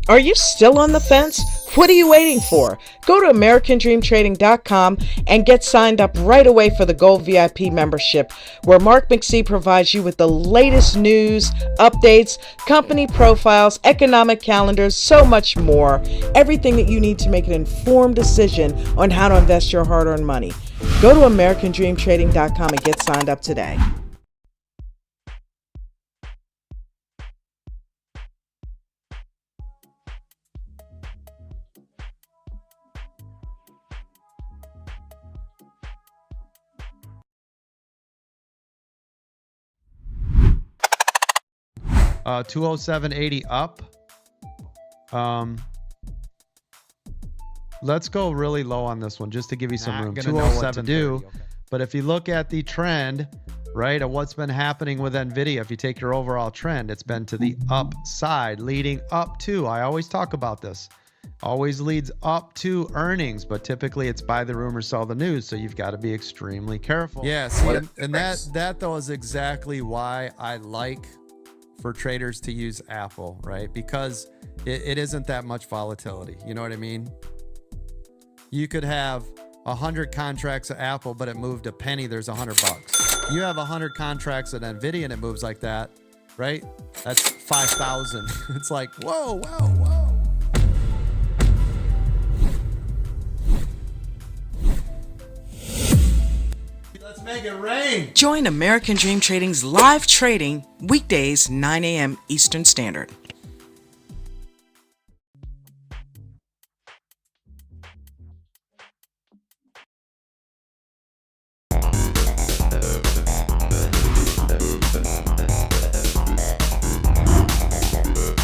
Are you still on the fence? What are you waiting for? Go to AmericanDreamTrading.com and get signed up right away for the Gold VIP membership, where Mark McSee provides you with the latest news, updates, company profiles, economic calendars, so much more. Everything that you need to make an informed decision on how to invest your hard-earned money. Go to AmericanDreamTrading.com and get signed up today. Uh, 207.80 up. Let's go really low on this one just to give you some room. 207 do. Okay. But if you look at the trend, right, of what's been happening with NVIDIA, if you take your overall trend, it's been to the upside, leading up to, I always talk about this, always leads up to earnings, but typically it's buy the rumor, sell the news. So you've got to be extremely careful. Yes. And that though is exactly why I like for traders to use Apple, right? Because it isn't that much volatility. You know what I mean? You could have 100 contracts at Apple, but it moved a penny. There's $100. You have 100 contracts at NVIDIA and it moves like that, right? That's 5,000. It's like, whoa, whoa, whoa. Let's make it rain. Join American Dream Trading's live trading weekdays 9 a.m. Eastern Standard.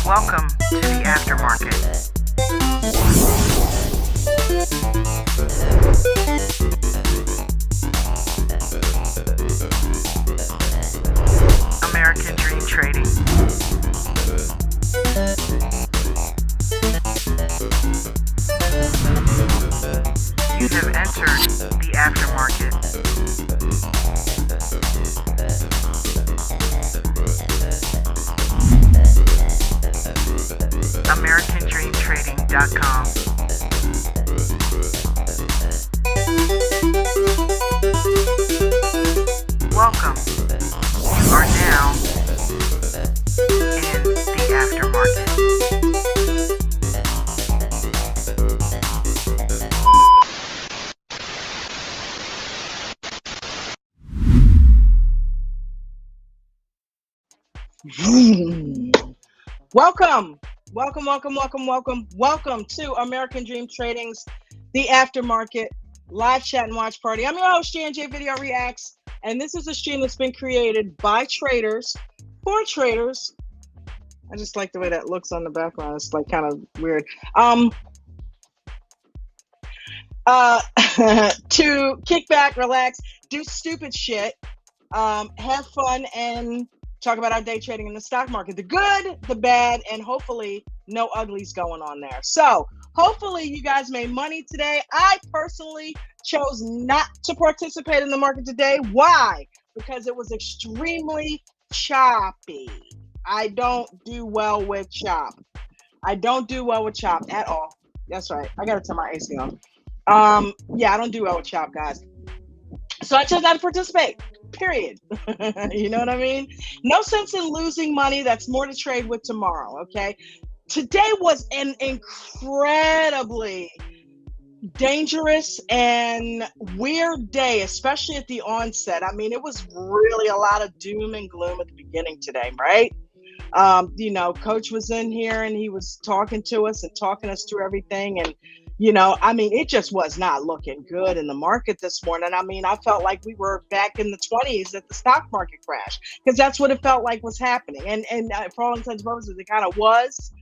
Welcome to the Aftermarket. American Dream Trading. You have entered the Aftermarket. AmericanDreamTrading.com. Welcome. You are now in the Aftermarket. Welcome to American Dream Trading's The Aftermarket live chat and watch party. I'm your host, J&J Video Reacts, and this is a stream that's been created by traders for traders. I just like the way that looks on the background. It's like kind of weird. To kick back, relax, do stupid shit, have fun, and talk about our day trading in the stock market. The good, the bad, and hopefully no uglies going on there. So hopefully you guys made money today. I personally chose not to participate in the market today. Why? Because it was extremely choppy. I don't do well with chop. I don't do well with chop at all. That's right. I gotta turn my AC on. Yeah, I don't do well with chop, guys. So I chose not to participate. Period. You know what I mean? No sense in losing money. That's more to trade with tomorrow. Okay. Today was an incredibly dangerous and weird day, especially at the onset. I mean, it was really a lot of doom and gloom at the beginning today, right? You know, Coach was in here and he was talking to us and talking us through everything. And, you know, I mean, it just was not looking good in the market this morning. I mean, I felt like we were back in the 20s at the stock market crash, because that's what it felt like was happening. And for all intents and purposes, it kind of was.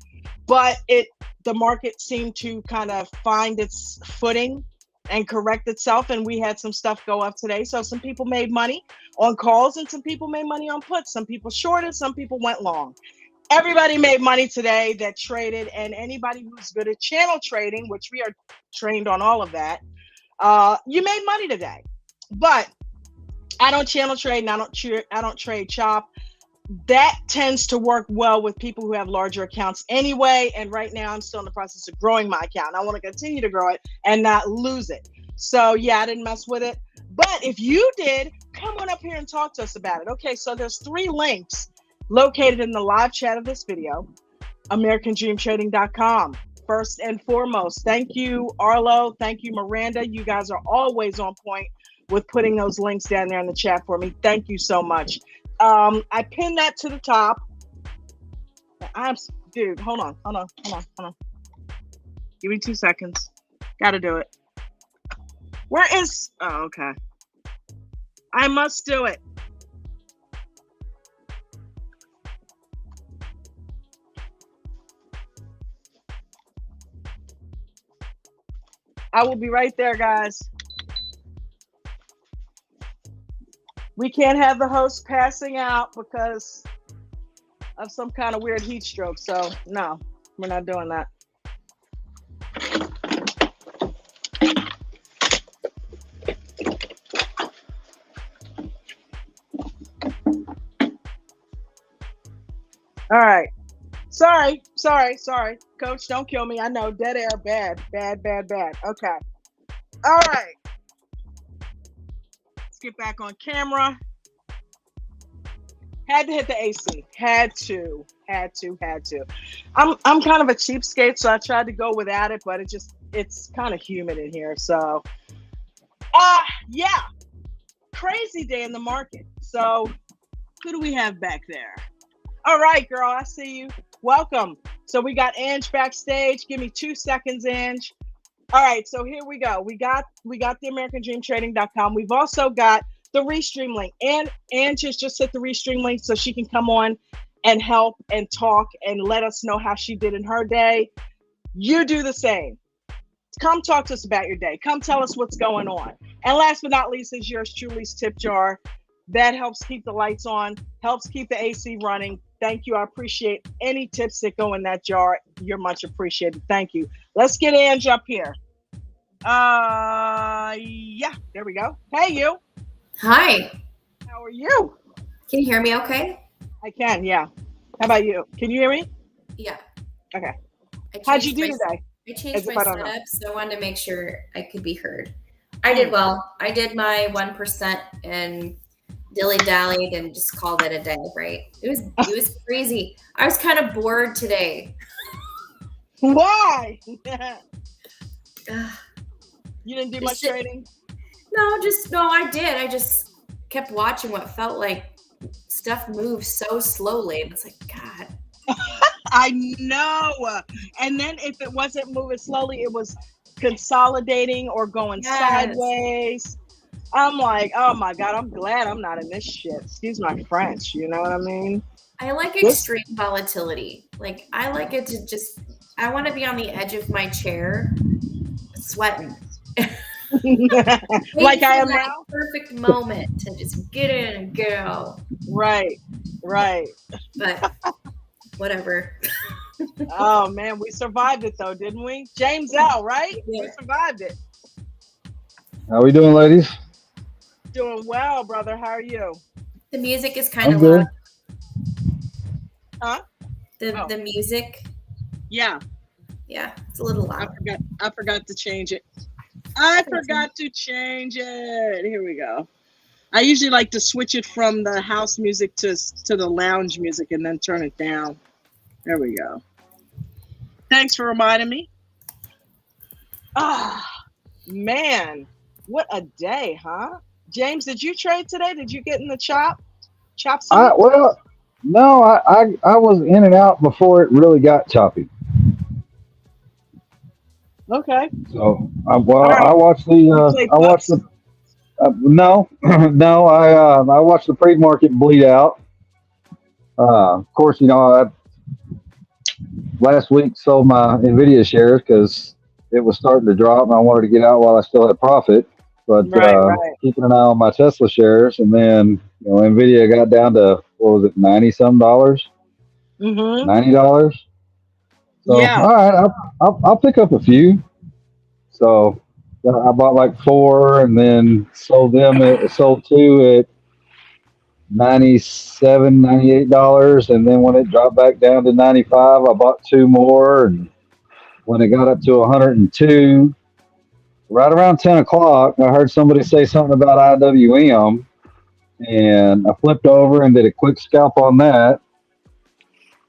But the market seemed to kind of find its footing and correct itself, and we had some stuff go up today. So some people made money on calls and some people made money on puts. Some people shorted, some people went long. Everybody made money today that traded, and anybody who's good at channel trading, which we are trained on all of that, you made money today. But I don't channel trade, and I don't trade chop. that tends to work well with people who have larger accounts anyway. And right now I'm still in the process of growing my account. I want to continue to grow it and not lose it. So yeah, I didn't mess with it. But if you did, come on up here and talk to us about it. Okay, so there's 3 links located in the live chat of this video. AmericanDreamTrading.com. First and foremost, thank you, Arlo. Thank you, Miranda. You guys are always on point with putting those links down there in the chat for me. Thank you so much. I pinned that to the top. Dude, hold on. Give me 2 seconds. Gotta do it. Where is, oh, okay. I must do it. I will be right there, guys. We can't have the host passing out because of some kind of weird heat stroke. So no, we're not doing that. All right. Sorry. Coach, don't kill me. I know, dead air, bad. Okay. All right. Let's get back on camera. Had to hit the AC. Had to. I'm kind of a cheapskate, so I tried to go without it, but it's kind of humid in here. So, yeah. Crazy day in the market. So, who do we have back there? All right, girl, I see you. Welcome. So we got Ange backstage. Give me 2 seconds, Ange. All right, so here we go. We got the AmericanDreamTrading.com. We've also got the Restream link. And Ange has just hit the Restream link so she can come on and help and talk and let us know how she did in her day. You do the same. Come talk to us about your day. Come tell us what's going on. And last but not least is yours truly's tip jar. That helps keep the lights on, helps keep the AC running. Thank you. I appreciate any tips that go in that jar. You're much appreciated. Thank you. Let's get Ange up here. Yeah, there we go. Hey, you. Hi. How are you? Can you hear me okay? I can, yeah. How about you? Can you hear me? Yeah. Okay. How'd you do today? I changed my setup, so I wanted to make sure I could be heard. I did well. I did my 1% and dilly-dallied and just called it a day, right? It was crazy. I was kind of bored today. Why? You didn't do much trading? No, I did. I just kept watching what felt like stuff moved so slowly. And it's like, God. I know. And then if it wasn't moving slowly, it was consolidating or going sideways. I'm like, oh my God, I'm glad I'm not in this shit. Excuse my French, you know what I mean? I like extreme volatility. Like, I like it to just, I want to be on the edge of my chair, sweating. Like I am now? Perfect moment to just get in and go. Right. But whatever. Oh man, we survived it though, didn't we? James L, right? Yeah. We survived it. How we doing, ladies? Doing well, brother. How are you? The music is kind of loud. Huh? The music. Yeah. Yeah, it's a little loud. I forgot to change it. Here we go. I usually like to switch it from the house music to the lounge music and then turn it down. There we go. Thanks for reminding me. Man, what a day, huh? James, did you trade today? Did you get in the chop? Well, no, I was in and out before it really got choppy. Okay. So, I watched the I watched the pre-market bleed out. Of course, I last week sold my NVIDIA shares because it was starting to drop and I wanted to get out while I still had profit. But keeping an eye on my Tesla shares, and then NVIDIA got down to what was it, $90-some? $90. So all right, I'll pick up a few. So I bought like 4 and then sold 2 at $97, $98, and then when it dropped back down to 95, I bought two more, and when it got up to 102, right around 10 o'clock, I heard somebody say something about IWM, and I flipped over and did a quick scalp on that.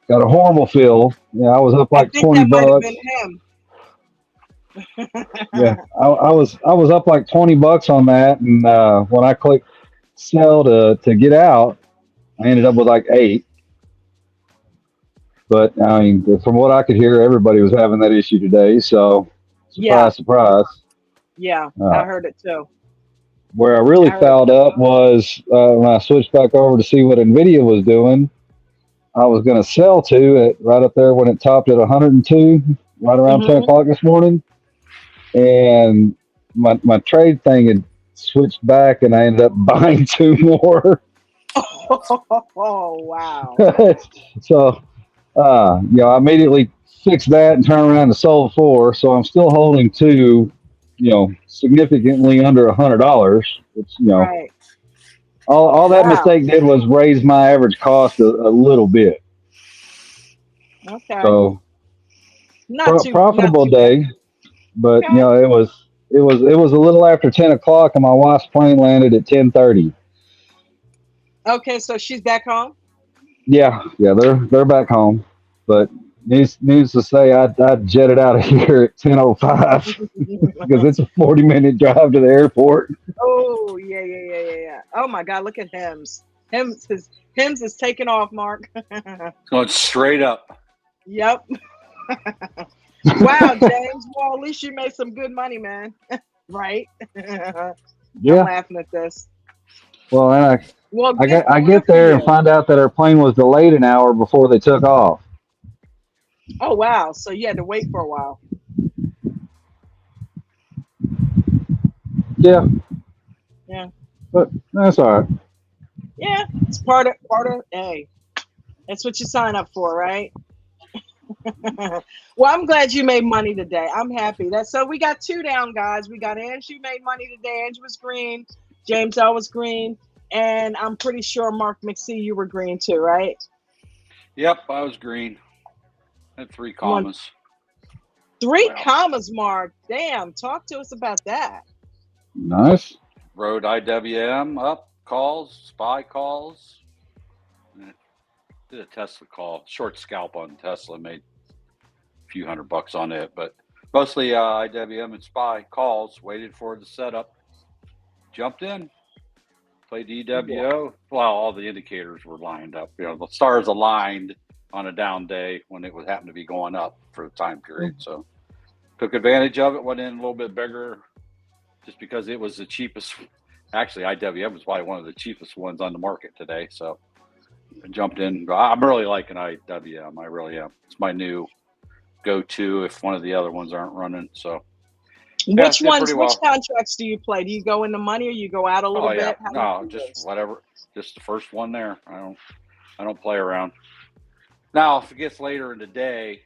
Got a horrible feel. Yeah, I was up I like think 20 that might have bucks. been him. Yeah, I was up like $20 on that, and when I clicked sell to get out, I ended up with like 8. But I mean, from what I could hear, everybody was having that issue today. So, Yeah, surprise, surprise. yeah, I Uh, heard it too. where I I really heard fouled up was when I switched back over to see what Nvidia was doing. I was going to sell to it right up there when it topped at 102, right around 10 it. o'clock this morning, and my trade thing had switched back, and I ended up buying two more. Oh, wow. So, I immediately fixed that and turned around and sold 4. So I'm still holding two, significantly under $100. Which, Right. all that Wow. mistake did was raise my average cost a little bit. Okay. So Not too profitable bad. day, but Okay. it was a little after 10 o'clock, and my wife's plane landed at 10:30. Okay, so she's back home? Yeah, they're back home, but needs to say I jetted out of here at 10:05 because it's a 40-minute drive to the airport. Oh, yeah. Oh my God, look at Hims. Hims is taking off, Mark. Going straight up. Yep. Wow, James. Well, at least you made some good money, man. Right? I'm Yeah. laughing at this. Well, and Well, I good get for there and you. find out that our plane was delayed an hour before they took off. Oh, wow. So you had to wait for a while. Yeah. Yeah. But that's all right. Yeah. It's part of hey. That's what you sign up for, right? Well, I'm glad you made money today. I'm happy. So we got 2 down, guys. We got Angie made money today. Angie was green. James L was green. And I'm pretty sure Mark McSee, you were green too, right? Yep, I was green. Had 3 One, commas. 3 Wow. commas, Mark. Damn. Talk to us about that. Nice. Rode IWM up, calls, SPY calls. Did a Tesla call, short scalp on Tesla, made a few $100 on it, but mostly IWM and SPY calls, waited for the setup, jumped in, played EWO. Well, all the indicators were lined up. The stars aligned on a down day when it would happen to be going up for the time period. So took advantage of it, went in a little bit bigger just because it was the cheapest. Actually, IWM was probably one of the cheapest ones on the market today. So I jumped in. I'm really liking IWM. I really am. It's my new go-to if one of the other ones aren't running. So Which ones? well. Which contracts do you play? Do you go in the money or you go out a little bit? How No, just whatever. Just the first one there. I don't play around. Now, if it gets later in the day,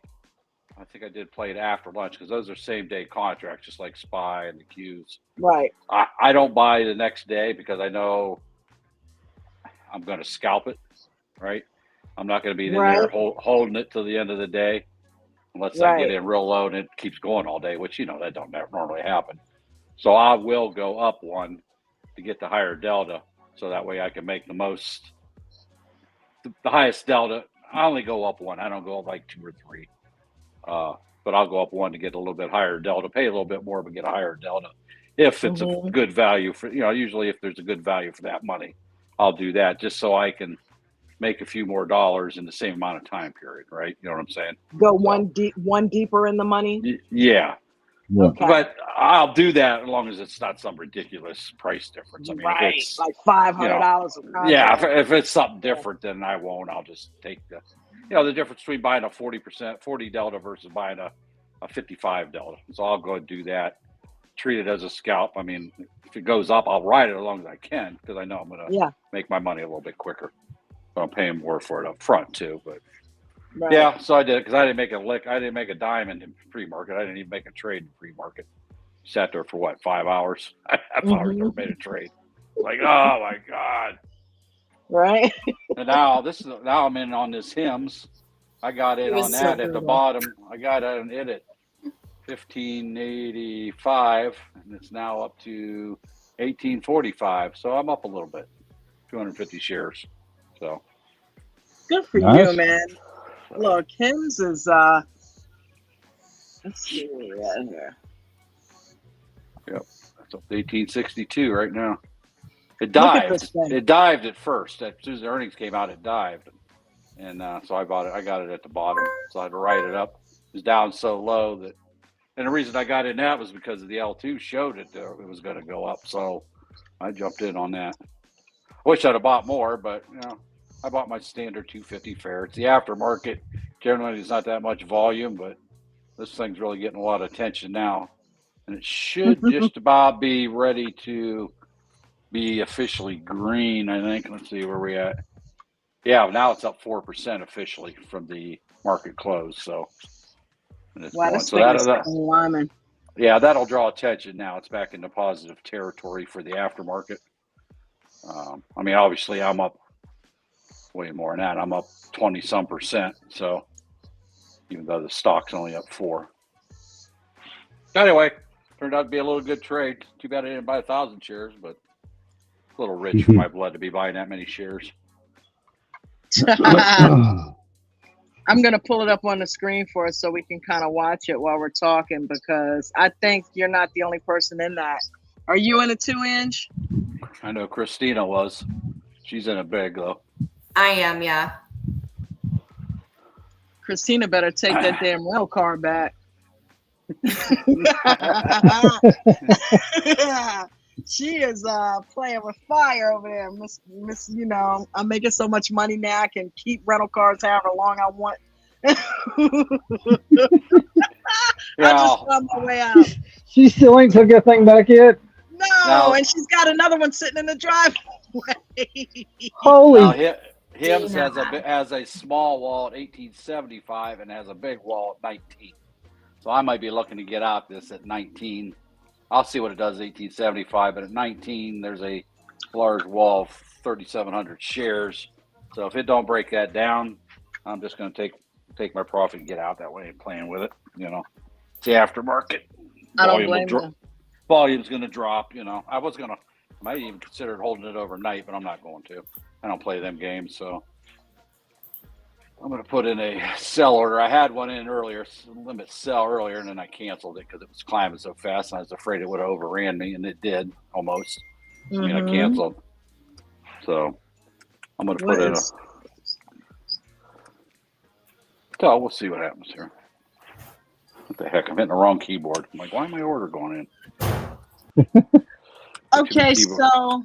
I think I did play it after lunch because those are same day contracts, just like SPY and the Qs. Right. I don't buy the next day because I know I'm going to scalp it. Right. I'm not going to be in there holding it till the end of the day unless I get in real low and it keeps going all day, which that don't normally happen. So I will go up one to get the higher delta, so that way I can make the highest delta. I only go up one. I don't go up like 2 or 3. But I'll go up one to get a little bit higher delta, pay a little bit more, but get a higher delta. If it's a good value for, usually if there's a good value for that money, I'll do that just so I can make a few more dollars in the same amount of time period, right? You know what I'm saying? Go one deeper in the money? Yeah. Okay. But I'll do that as long as it's not some ridiculous price difference. I mean, right, if it's like $500 a contract. if it's something different, then I won't. I'll just take the difference between buying a 40 delta versus buying a 55 delta. So I'll go and do that. Treat it as a scalp. I mean, if it goes up, I'll ride it as long as I can because I know I'm going to make my money a little bit quicker. But I'm paying more for it up front too. But yeah, so I did it because I didn't make a lick. I didn't make a dime in pre-market. I didn't even make a trade in pre-market. Sat there for 5 hours? I thought I never made a trade. Like, oh my God. Right? And now I'm in on this hymns. I got in It was on so that at the brutal. bottom. I got in it at 1585, and it's now up to 1845. So I'm up a little bit, 250 shares. So Good for Nice. you, man. Look, Hims is let's see where we're at here. yep, it's up to 1862 right now. It Look at this dived. thing. It dived at first. As soon as the earnings came out, it dived, and so I bought it. I got it at the bottom, so I had to write it up. It was down so low that, and the reason I got in that was because the L2 showed it was going to go up, so I jumped in on that. I wish I'd have bought more, but I bought my standard 250 fare. It's the aftermarket. Generally, there's not that much volume, but this thing's really getting a lot of attention now, and it should just about be ready to be officially green, I think. Let's see where we at. Yeah, now it's up 4% officially from the market close. So, and it's Wow, going. this So thing is that climbing. yeah, that'll draw attention. Now it's back into positive territory for the aftermarket. I mean, obviously, I'm up way more than that. I'm up 20 some percent. So, even though the stock's only up 4. Anyway, turned out to be a little good trade. Too bad I didn't buy 1,000 shares, but a little rich for my blood to be buying that many shares. I'm going to pull it up on the screen for us so we can kind of watch it while we're talking, because I think you're not the only person in that. Are you in a 2-inch? I know Christina was. She's in a big, though. I am, yeah. Christina better take that damn rental car back. She is playing with fire over there, Miss. I'm making so much money now I can keep rental cars however long I want. I just found my way out. She still ain't took that thing back yet. No, and she's got another one sitting in the driveway. Holy! Now, Hims has a small wall at 1875 and has a big wall at 19. So I might be looking to get out this at 19. I'll see what it does at 1875, but at 19, there's a large wall of 3,700 shares. So if it don't break that down, I'm just going to take my profit and get out that way and playing with it. It's the aftermarket. I don't blame you. Volume's going to drop. I might even consider holding it overnight, but I'm not going to. I don't play them games, so I'm going to put in a sell order. I had one in earlier, limit sell earlier, and then I canceled it because it was climbing so fast, and I was afraid it would have overran me, and it did almost. I mean, I canceled. So I'm going to put in a. So we'll see what happens here. What the heck? I'm hitting the wrong keyboard. I'm like, why am my order going in? Okay, so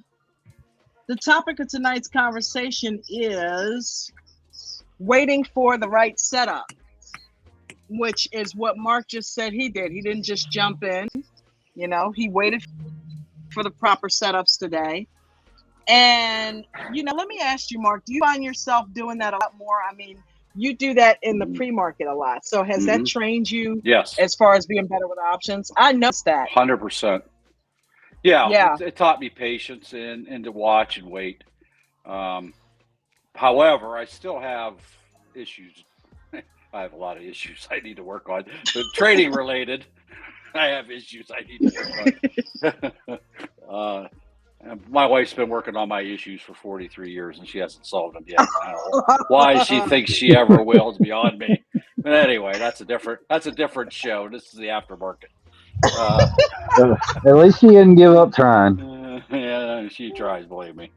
the topic of tonight's conversation is waiting for the right setup, which is what Mark just said he did. He didn't just jump in, he waited for the proper setups today. And, let me ask you, Mark, do you find yourself doing that a lot more? I mean, you do that in the pre-market a lot. So has that trained you Yes. as far as being better with options? I noticed that. 100%. Yeah. It taught me patience and to watch and wait. However, I still have issues. I have a lot of issues I need to work on. But trading related, I have issues I need to work on. My wife's been working on my issues for 43 years, and she hasn't solved them yet. I don't know why she thinks she ever will is beyond me. But anyway, that's a different show. This is the aftermarket. At least she didn't give up trying. Yeah, she tries, believe me.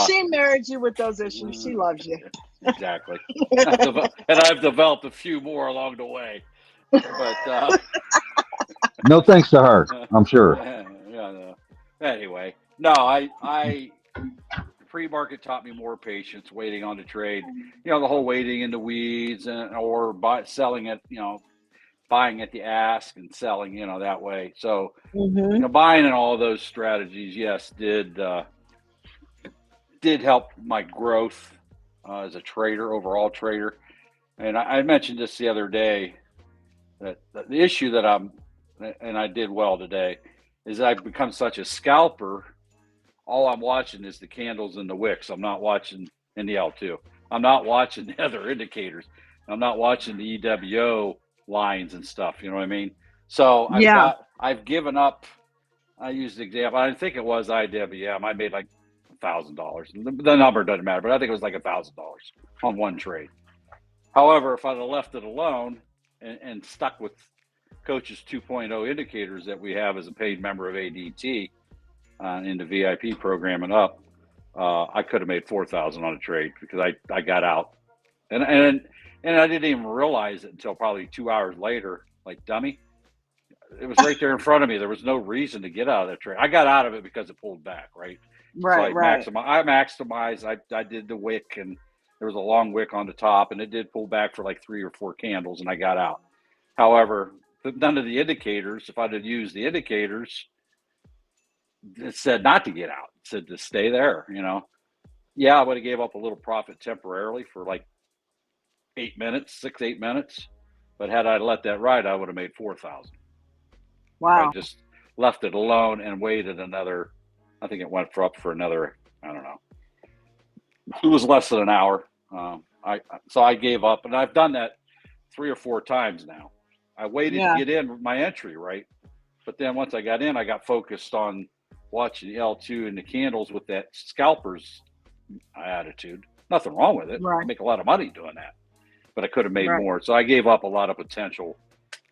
She married you with those issues. She loves you. Exactly. And I've developed a few more along the way. But no thanks to her, I'm sure. Anyway, no, I pre-market taught me more patience, waiting on the trade. The whole waiting in the weeds or selling it, buying at the ask and selling, that way. So, buying in all those strategies, yes, did help my growth as a trader, overall trader. And I mentioned this the other day that the issue that I did well today is that I've become such a scalper all I'm watching is the candles and the wicks. I'm not watching in the L2. I'm not watching the other indicators. I'm not watching the EWO lines and stuff. You know what I mean? So I've given up. I used the example. I think it was IWM. I made like $1,000. The number doesn't matter, but I think it was like $1,000 on one trade. However, if I'd have left it alone and stuck with Coach's 2.0 indicators that we have as a paid member of ADT in the VIP program and up, I could have made $4,000 on a trade because I got out, and I didn't even realize it until probably 2 hours later. Like, dummy, it was right there in front of me. There was no reason to get out of that trade. I got out of it because it pulled back, right? Right, so I maximized. I did the wick, and there was a long wick on the top, and it did pull back for like 3 or 4 candles, and I got out. However, none of the indicators, if I'd have used the indicators, it said not to get out. It said to stay there, you know. Yeah, I would have gave up a little profit temporarily for like 8 minutes, 6-8 minutes. But had I let that ride, I would have made 4,000. Wow. I just left it alone and waited another, I think it went up for another, I don't know. It was less than an hour. So I gave up, and I've done that 3 or 4 times now. I waited to get in my entry, right? But then once I got in, I got focused on watching the L2 and the candles with that scalper's attitude. Nothing wrong with it. Right. I make a lot of money doing that, but I could have made more. So I gave up a lot of potential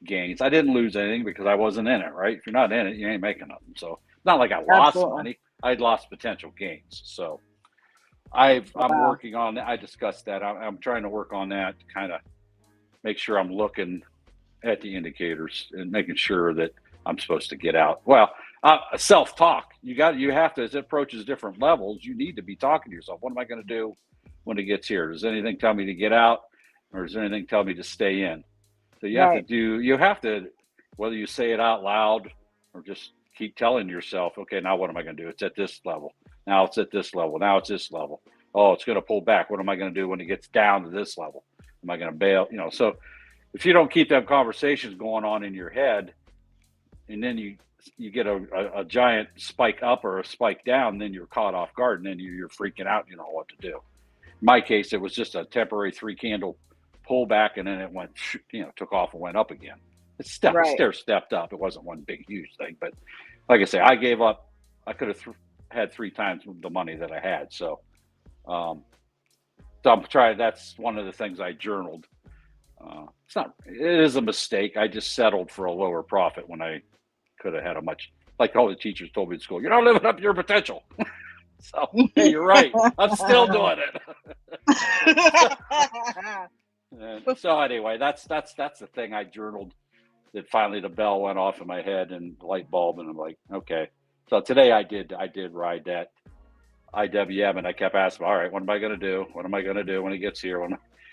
gains. I didn't lose anything because I wasn't in it, right? If you're not in it, you ain't making nothing. So it's not like I lost money. I'd lost potential gains. So I'm working on that. I discussed that. I'm trying to work on that to kind of make sure I'm looking at the indicators and making sure that I'm supposed to get out. Well, self-talk. You have to, as it approaches different levels, you need to be talking to yourself. What am I going to do when it gets here? Does anything tell me to get out, or does anything tell me to stay in? So you have to, whether you say it out loud or just keep telling yourself, okay, now what am I going to do? It's at this level. Now it's at this level. Now it's this level. Oh, it's going to pull back. What am I going to do when it gets down to this level? Am I going to bail? You know, so if you don't keep them conversations going on in your head, and then you get a giant spike up or a spike down, then you're caught off guard, and then you're freaking out. You know what to do. In my case, it was just a temporary 3 candle pullback, and then it went, took off and went up again. It stepped up. It wasn't one big huge thing, but like I say, I gave up. I could have had 3 times the money that I had. So I'm trying. That's one of the things I journaled. It is a mistake. I just settled for a lower profit when I could have had a much, like all the teachers told me in school, you're not living up to your potential. So, hey, you're right. I'm still doing it. So anyway, that's the thing I journaled, that finally the bell went off in my head and the light bulb, and I'm like, okay. So today I did ride that IWM, and I kept asking, all right, what am I going to do? What am I going to do when it gets here?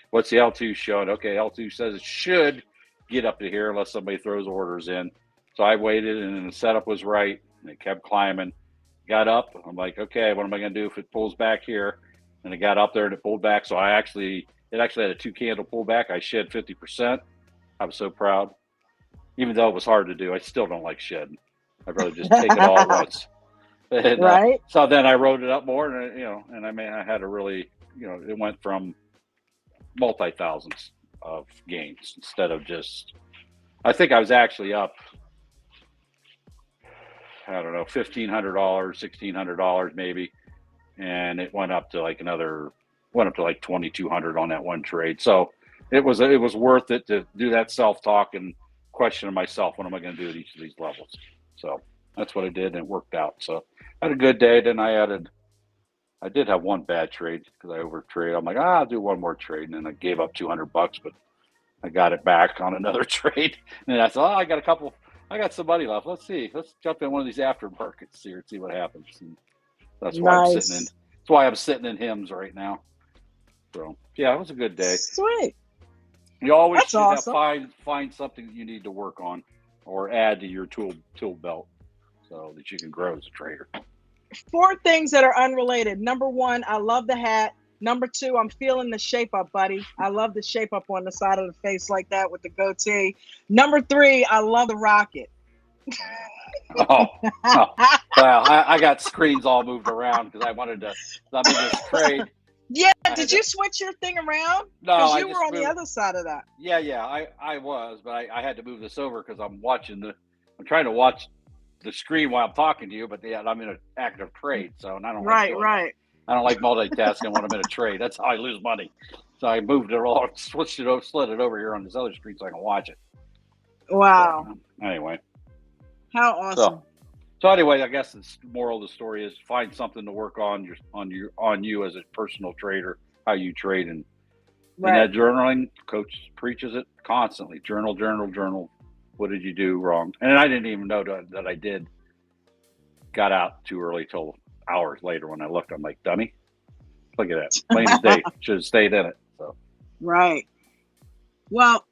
What's the L2 showing? Okay, L2 says it should get up to here unless somebody throws orders in. So I waited, and the setup was right, and it kept climbing. Got up. I'm like, okay, what am I going to do if it pulls back here? And it got up there and it pulled back. So it actually had a 2 candle pullback. I shed 50%. I was so proud. Even though it was hard to do, I still don't like shedding. I'd rather just take it all at once. And, right. So then I wrote it up more, and I had a really, it went from multi-thousands of gains instead of just, I think I was actually up, I don't know, $1,500, $1,600 maybe. And it went up to like $2,200 on that one trade. So it was worth it to do that self-talk and question myself, what am I going to do at each of these levels? So that's what I did, and it worked out. So I had a good day. Then I did have one bad trade because I overtraded. I'm like, I'll do one more trade. And then I gave up $200, but I got it back on another trade. And I thought, I got some money left. Let's see. Let's jump in one of these aftermarkets here and see what happens. And that's why that's why I'm sitting in HIMS right now. So yeah, it was a good day. Sweet. You always should awesome. find something that you need to work on or add to your tool belt so that you can grow as a trader. 4 things that are unrelated. Number 1, I love the hat. Number 2, I'm feeling the shape up, buddy. I love the shape up on the side of the face like that with the goatee. Number 3, I love the rocket. Oh, well, I got screens all moved around because I wanted to. I'm in this trade. Yeah, did you switch your thing around? No, Because I you just were on moved. the other side of that. Yeah, I was, but I had to move this over because I'm trying to watch the screen while I'm talking to you, but I'm in an active trade, so I don't like doing that. I don't like multitasking when I'm in a trade. That's how I lose money. So I moved it all, switched it over, slid it over here on this other screen so I can watch it. Wow. So, anyway. How awesome. So anyway, I guess the moral of the story is find something to work on you as a personal trader, how you trade, and that journaling, coach preaches it constantly. Journal. What did you do wrong? And I didn't even know that I did. Got out too early till hours later when I looked. I'm like, dummy. Look at that. Plain as day. Should have stayed in it. So. Right. Well,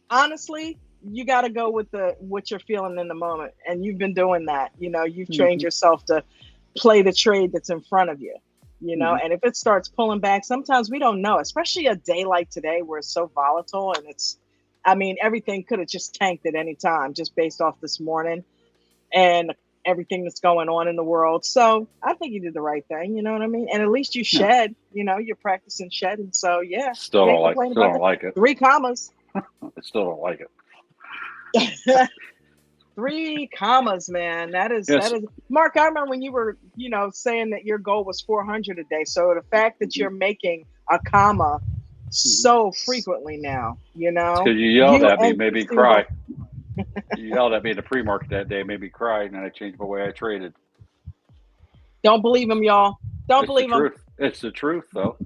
honestly, you got to go with what you're feeling in the moment, and you've been doing that. You've trained yourself to play the trade that's in front of you. And if it starts pulling back, sometimes we don't know, especially a day like today where it's so volatile and everything could have just tanked at any time just based off this morning and everything that's going on in the world. So I think you did the right thing. You know what I mean? And at least you shed, you're practicing shedding. So yeah. Still don't like it. 3 commas. I still don't like it. 3 commas, man. That is Mark, I remember when you were, saying that your goal was 400 a day. So the fact that you're making a comma so frequently now, because you yelled at me, made me cry. You yelled at me in the pre-market that day, made me cry, and then I changed the way I traded. Don't believe him, y'all. Don't believe him. It's the truth, though.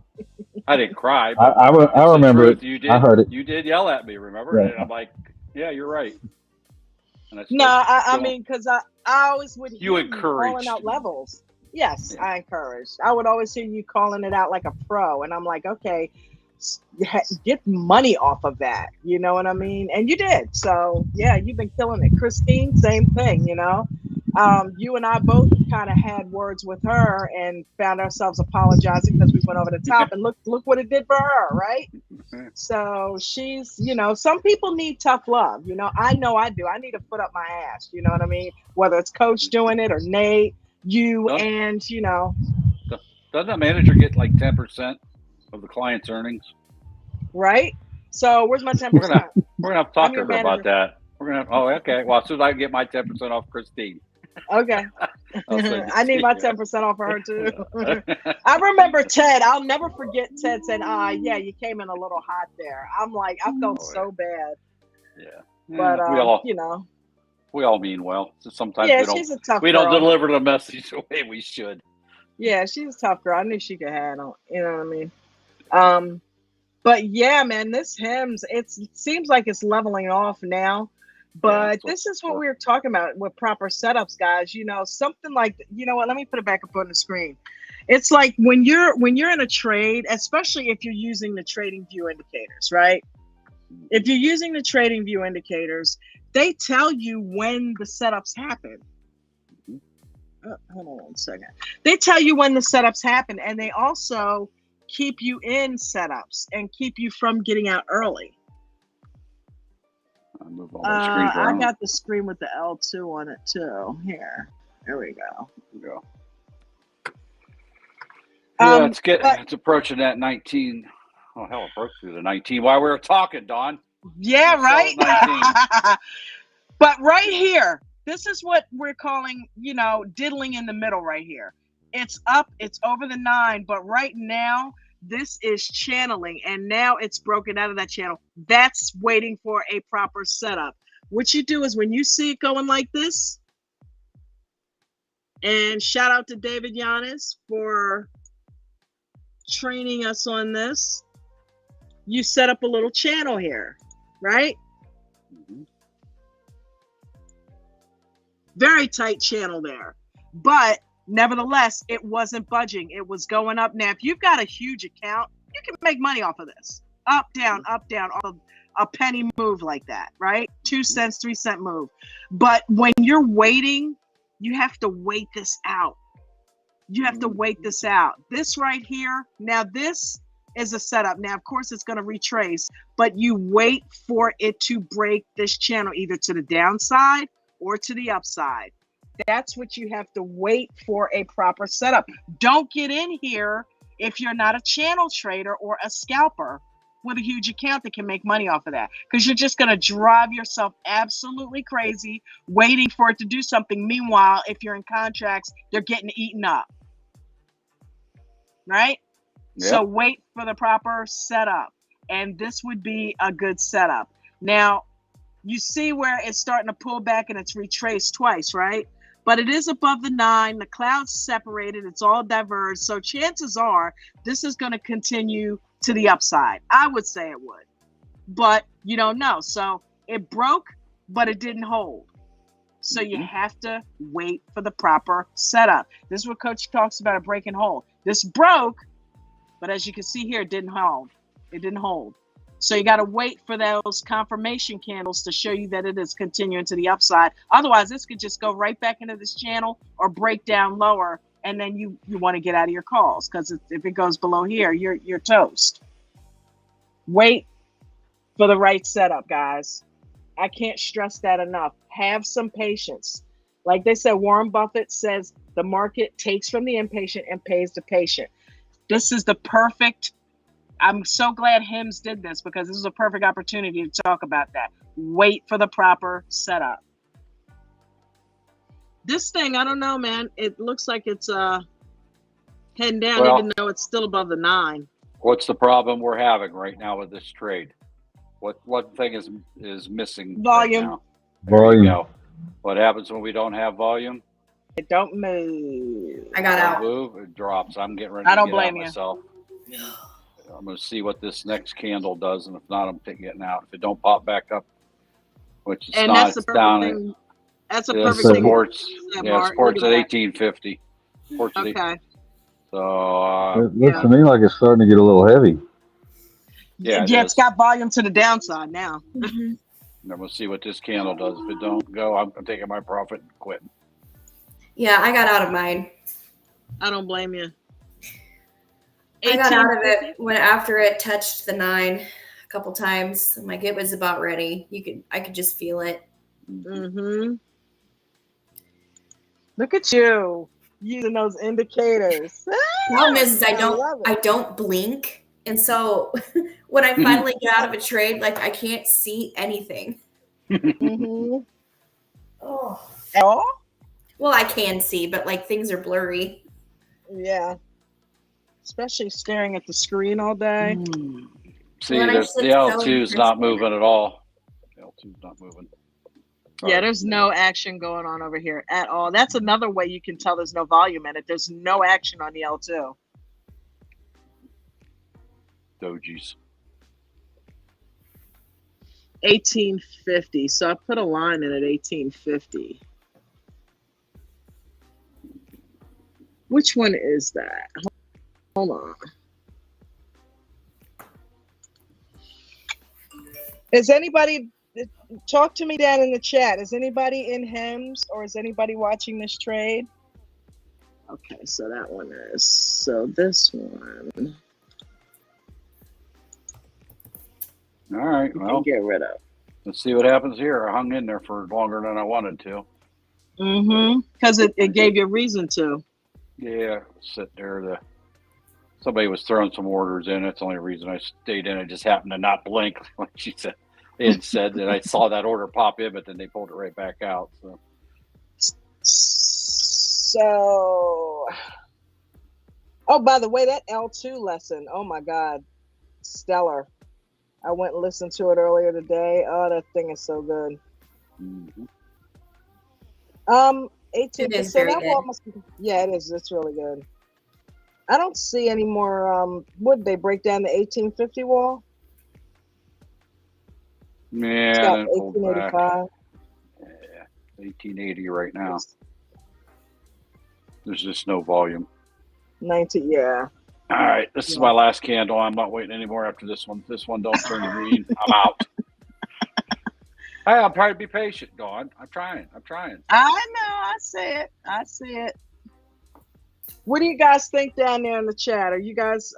I didn't cry. But I remember it. You did. I heard it. You did yell at me, remember? Yeah. And I'm like, yeah, you're right. I mean, because I always would hear you encouraged calling out levels. Yes, yeah. I encouraged. I would always hear you calling it out like a pro, and I'm like, okay, get money off of that. You know what I mean? And you did. So yeah, you've been killing it. Christine, same thing. You and I both kind of had words with her and found ourselves apologizing because we went over the top. And look what it did for her, right? So she's, some people need tough love. I know I do. I need a foot up my ass. You know what I mean? Whether it's Coach doing it or Nate, and. Doesn't a manager get like 10% of the client's earnings? Right. So where's my 10%? We're gonna have to talk to her about that. Okay. Well, as soon as I can get my 10% off Christine. Okay. I need my 10% off of her too. I remember Ted. I'll never forget Ted said, yeah, you came in a little hot there. I'm like, I felt so bad. Yeah. But we all mean well. So sometimes she's a tough we girl. don't deliver the message the way we should. Yeah, she's a tough girl. I knew she could handle, you know what I mean? But yeah, man, this HIMS, it seems like it's leveling off now. But this is what we were talking about with proper setups, guys. Something like, what? Let me put it back up on the screen. It's like when you're in a trade, especially if you're using the trading view indicators, right? If you're using the trading view indicators, they tell you when the setups happen. Hold on one second. They tell you when the setups happen, and they also keep you in setups and keep you from getting out early. I got the screen with the L2 on it too. There we go. Yeah, it's approaching that 19. Oh hell, approach through the 19 while we were talking, Don. Yeah, right. But right here, this is what we're calling, diddling in the middle right here. It's up, it's over the 9, but right now this is channeling, and now it's broken out of that channel. That's waiting for a proper setup. What you do is when you see it going like this, and shout out to David Yanis for training us on this, you set up a little channel here, right? Very tight channel there, but nevertheless, it wasn't budging. It was going up. Now, if you've got a huge account, you can make money off of this. Up, down, off of a penny move like that, right? 2 cents, 3 cent move. But when you're waiting, you have to wait this out. This right here, now this is a setup. Now, of course, it's going to retrace, but you wait for it to break this channel either to the downside or to the upside. That's what you have to wait for, a proper setup. Don't get in here if you're not a channel trader or a scalper with a huge account that can make money off of that, because you're just going to drive yourself absolutely crazy waiting for it to do something. Meanwhile, if you're in contracts, they're getting eaten up, right? Yep. So wait for the proper setup, and this would be a good setup. Now, you see where it's starting to pull back and it's retraced twice, right? But it is above the 9. The clouds separated. It's all diverged. So chances are this is going to continue to the upside. I would say it would, but you don't know. So it broke, but it didn't hold. So you have to wait for the proper setup. This is what Coach talks about, a break and hold. This broke, but as you can see here, it didn't hold. It didn't hold. So you got to wait for those confirmation candles to show you that it is continuing to the upside. Otherwise, this could just go right back into this channel or break down lower, and then you want to get out of your calls, because if it goes below here, you're toast. Wait for the right setup, guys. I can't stress that enough. Have some patience. Like they said, Warren Buffett says the market takes from the impatient and pays the patient. This is the perfect. I'm so glad HIMS did this, because this is a perfect opportunity to talk about that. Wait for the proper setup. This thing, I don't know, man. It looks like it's heading down, even though it's still above the 9. What's the problem we're having right now with this trade? What thing is missing? Volume. Right now? There you go. What happens when we don't have volume? It don't move. I got out. Move, it drops. I'm getting ready to get out myself. No. I'm going to see what this next candle does, and if not, I'm getting out. If it don't pop back up, which it's not, it's down. Thing. That's a perfect thing. Supports at 1850. Okay. So it looks to me like it's starting to get a little heavy. Yeah, it's got volume to the downside now. And we'll see what this candle does. If it don't go, I'm taking my profit and quitting. Yeah, I got out of mine. I don't blame you. I got out of it after it touched the 9 a couple times. I'm like, it was about ready. I could just feel it. Mm-hmm. Look at you using those indicators. Problem is I don't blink, and so when I finally get out of a trade, like I can't see anything. Mm-hmm. Oh. At all? Well, I can see, but like things are blurry. Yeah. Especially staring at the screen all day. See, the L2 is not moving at all. L2 is not moving. Yeah, there's no action going on over here at all. That's another way you can tell there's no volume in it. There's no action on the L2. Dojis. 1850. So I put a line in at 1850. Which one is that? Hold on. Is anybody, talk to me down in the chat. Is anybody in HIMS, or is anybody watching this trade? Okay, so that one is. So this one. All right, well, get rid of. Let's see what happens here. I hung in there for longer than I wanted to. Mm-hmm. Because it gave you a reason to. Yeah, sit there. Somebody was throwing some orders in. That's the only reason I stayed in. I just happened to not blink, like she said. They had said that I saw that order pop in, but then they pulled it right back out. So, oh, by the way, that L2 lesson, oh my God, stellar. I went and listened to it earlier today. Oh, that thing is so good. Mm-hmm. 18. It is so very that good. wall must be, yeah, it is. It's really good. I don't see any more. Would they break down the 1850 wall? Yeah, then pulled back. 1885. Yeah, 1880 right now. There's just no volume. 19, yeah. All right, this is my last candle. I'm not waiting anymore after this one. If this one don't turn green, I'm out. Hey, I'm trying to be patient, Dawn. I'm trying. I know. I see it. What do you guys think down there in the chat? Are you guys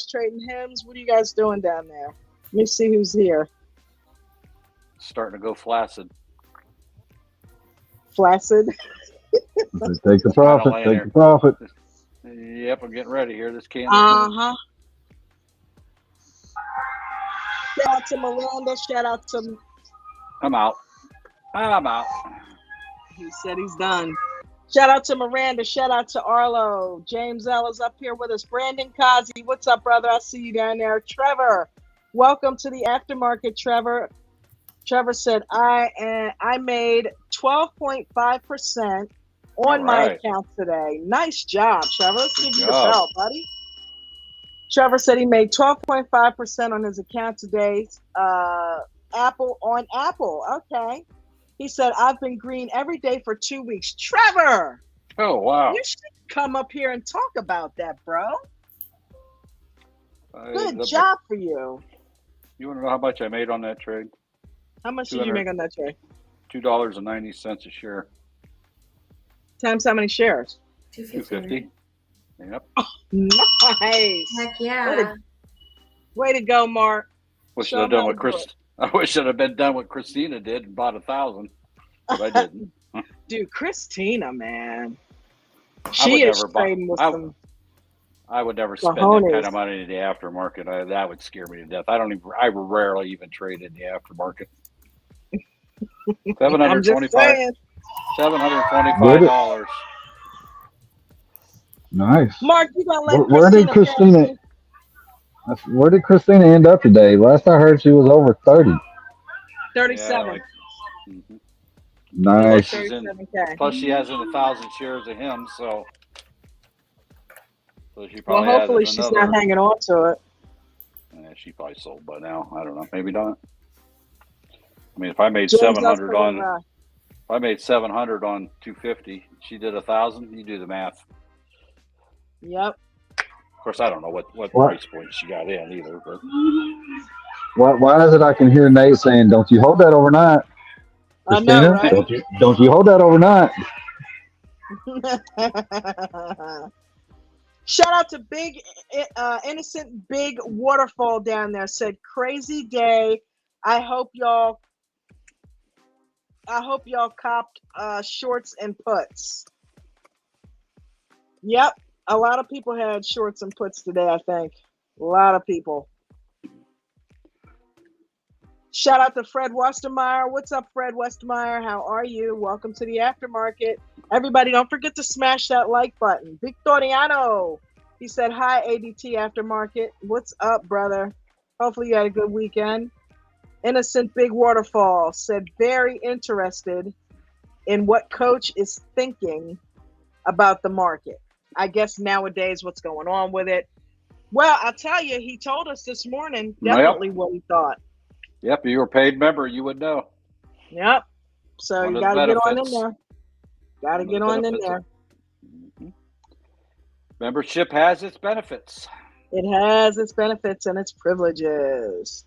trading HIMS? What are you guys doing down there? Let me see who's here. Starting to go flaccid. Flaccid. Take the profit. Take the profit. Yep, I'm getting ready here. This can. Uh-huh. Shout out to Miranda. Shout out to... I'm out. He said he's done. Shout out to Miranda. Shout out to Arlo. James L is up here with us. Brandon Kazi, what's up, brother? I see you down there. Trevor, welcome to the aftermarket, Trevor. Trevor said, I made 12.5% on my account today. Nice job, Trevor. Let's give you the bell, buddy. Trevor said he made 12.5% on his account today. Apple on Apple. Okay. He said, I've been green every day for 2 weeks. Trevor! Oh, wow. You should come up here and talk about that, bro. Good job for you. You want to know how much I made on that trade? How much did you make on that trade? $2.90 a share. Times how many shares? 250. Yep. Oh, nice. Heck yeah. Way to go, Mark. Wish I'd done what I wish I'd have been done what Christina did and bought 1,000, but I didn't. Dude, Christina, man. She is trading with some... I would never spend that kind of money in the aftermarket. That would scare me to death. I rarely even trade in the aftermarket. $725. Nice. Mark, you gonna let Where did Christina end up today? Last I heard, she was over 30. 37. Yeah, nice. Plus, she has 1,000 shares of him, so she probably. Well, hopefully she's not hanging on to it. Yeah, she probably sold by now. I don't know. Maybe not. I mean, if I made 700 on, if I made 700 on 250, she did 1,000. You do the math. Yep. Of course, I don't know what price point she got in either. But why is it I can hear Nate saying, "Don't you hold that overnight"? Christina, I know, right? Don't you hold that overnight? Shout out to Big Innocent Big Waterfall down there. Said crazy day. I hope y'all copped shorts and puts. Yep. A lot of people had shorts and puts today, I think. A lot of people. Shout out to Fred Westermeyer. What's up, Fred Westermeyer? How are you? Welcome to the aftermarket. Everybody, don't forget to smash that like button. Victoriano, he said, hi, ADT Aftermarket. What's up, brother? Hopefully you had a good weekend. Innocent Big Waterfall said, very interested in what Coach is thinking about the market. I guess nowadays what's going on with it. Well, I'll tell you, he told us this morning definitely what he thought. Yep, if you were a paid member, you would know. Yep. So you got to get on in there. Got to get on in there. Mm-hmm. Membership has its benefits. It has its benefits and its privileges.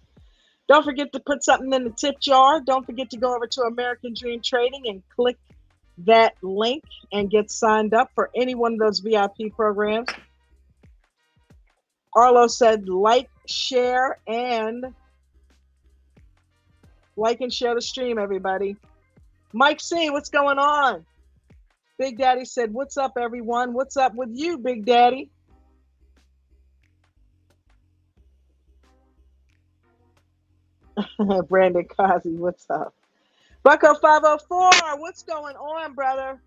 Don't forget to put something in the tip jar. Don't forget to go over to American Dream Trading and click that link and get signed up for any one of those VIP programs. Arlo said share and share the stream, everybody. Mike C, what's going on? Big Daddy said, what's up, everyone? What's up with you, Big Daddy? Brandon Kazi, what's up? Bucko 504, what's going on, brother?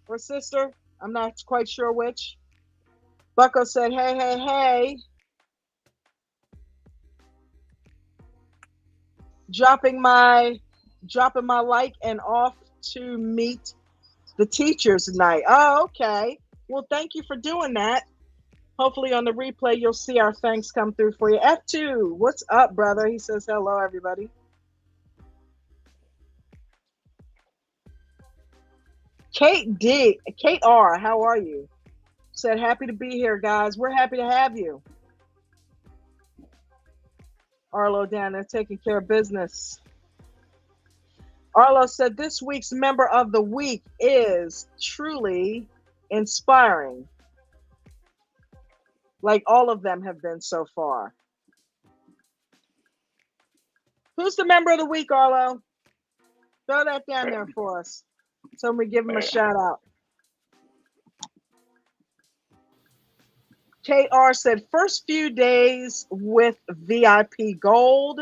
Or sister? I'm not quite sure which. Bucko said, hey. Dropping my like and off to meet the teachers tonight. Oh, okay. Well, thank you for doing that. Hopefully on the replay, you'll see our thanks come through for you. F2, what's up, brother? He says, hello, everybody. Kate R, how are you? Said, happy to be here, guys. We're happy to have you. Arlo down there taking care of business. Arlo said, this week's member of the week is truly inspiring. Like all of them have been so far. Who's the member of the week, Arlo? Throw that down there for us. Somebody give him a shout out. KR said, first few days with VIP Gold,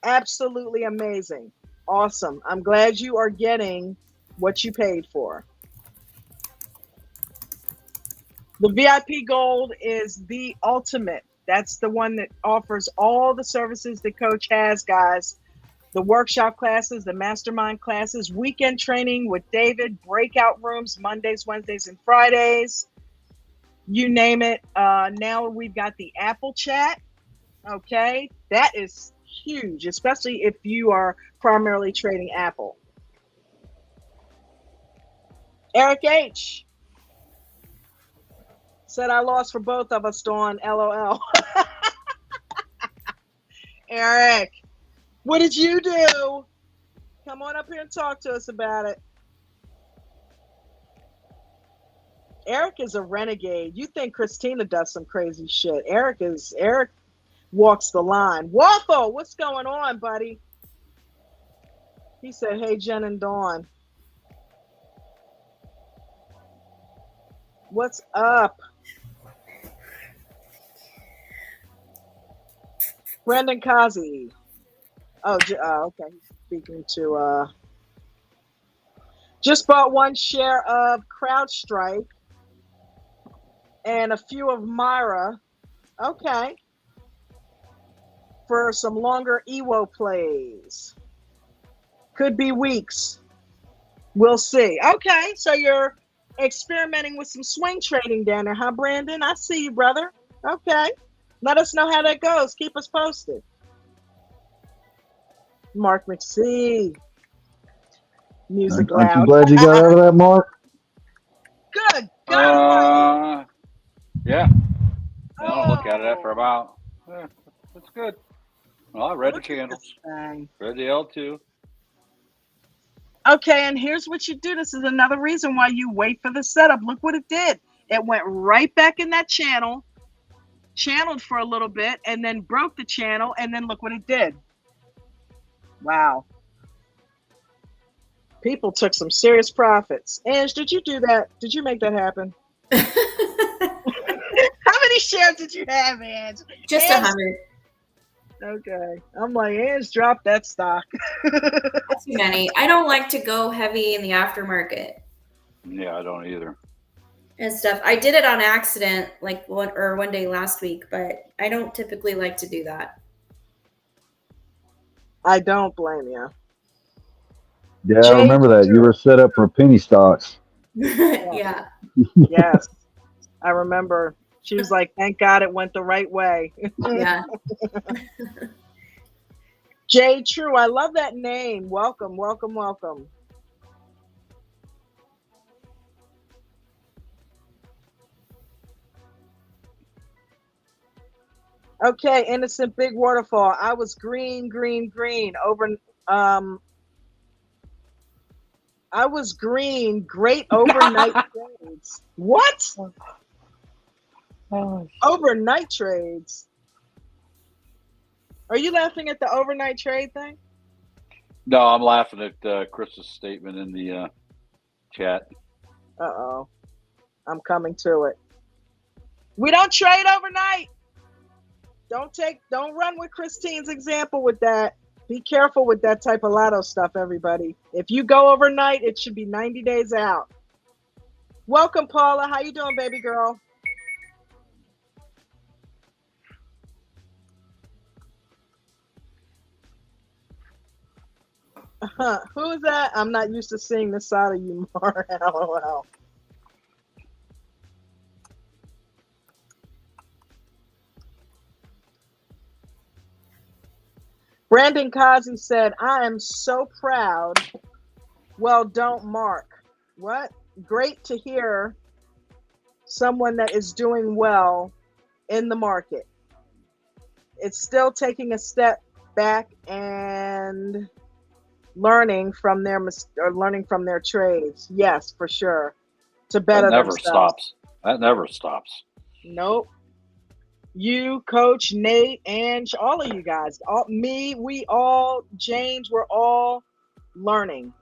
absolutely amazing. Awesome. I'm glad you are getting what you paid for. The VIP Gold is the ultimate. That's the one that offers all the services the coach has, guys. The workshop classes, the mastermind classes, weekend training with David, breakout rooms, Mondays, Wednesdays, and Fridays. You name it. Now we've got the Apple chat. Okay. That is huge, especially if you are primarily trading Apple. Eric H. said, I lost for both of us, Dawn. LOL. Eric, what did you do? Come on up here and talk to us about it. Eric is a renegade. You think Christina does some crazy shit. Eric walks the line. Waffle, what's going on, buddy? He said, hey, Jen and Dawn. What's up? Brendan Kazi. Oh, okay. He's speaking to, just bought one share of CrowdStrike and a few of Myra. Okay. For some longer EWO plays. Could be weeks. We'll see. Okay. So you're experimenting with some swing trading down there, huh, Brandon? I see you, brother. Okay. Let us know how that goes. Keep us posted. Mark McSee. Music loud. Aren't you glad you got out of that, Mark? Good. God. Yeah. I don't look at it after about. That's good. Well, I read the candles. Read the L2. Okay, and here's what you do. This is another reason why you wait for the setup. Look what it did. It went right back in that channel, channeled for a little bit, and then broke the channel, and then look what it did. Wow. People took some serious profits. Ange, did you do that? Did you make that happen? How many shares did you have, Ange? Just 100. Okay. I'm like, Ange dropped that stock. Too many. I don't like to go heavy in the aftermarket. Yeah, I don't either. And stuff. I did it on accident, like one day last week, but I don't typically like to do that. I don't blame you. Yeah, I remember that. You were set up for penny stocks. Yeah. Yes. I remember. She was like, thank God it went the right way. Yeah. Jay True, I love that name. Welcome, welcome, welcome. Okay, Innocent Big Waterfall. I was green over I was green, great overnight trades. What? Overnight trades. Are you laughing at the overnight trade thing? No, I'm laughing at Chris's statement in the chat. Uh-oh. I'm coming to it. We don't trade overnight. Don't run with Christine's example with that. Be careful with that type of lotto stuff, everybody. If you go overnight, it should be 90 days out. Welcome, Paula. How you doing, baby girl? Who is that? I'm not used to seeing this side of you more. LOL. Brandon Kazi said, I am so proud. Well, don't Mark. What? Great to hear someone that is doing well in the market. It's still taking a step back and learning from their trades. Yes, for sure. To better That never themselves. stops. That never stops. Nope. You, Coach, Nate, and all of you guys, we all, James, we're all learning.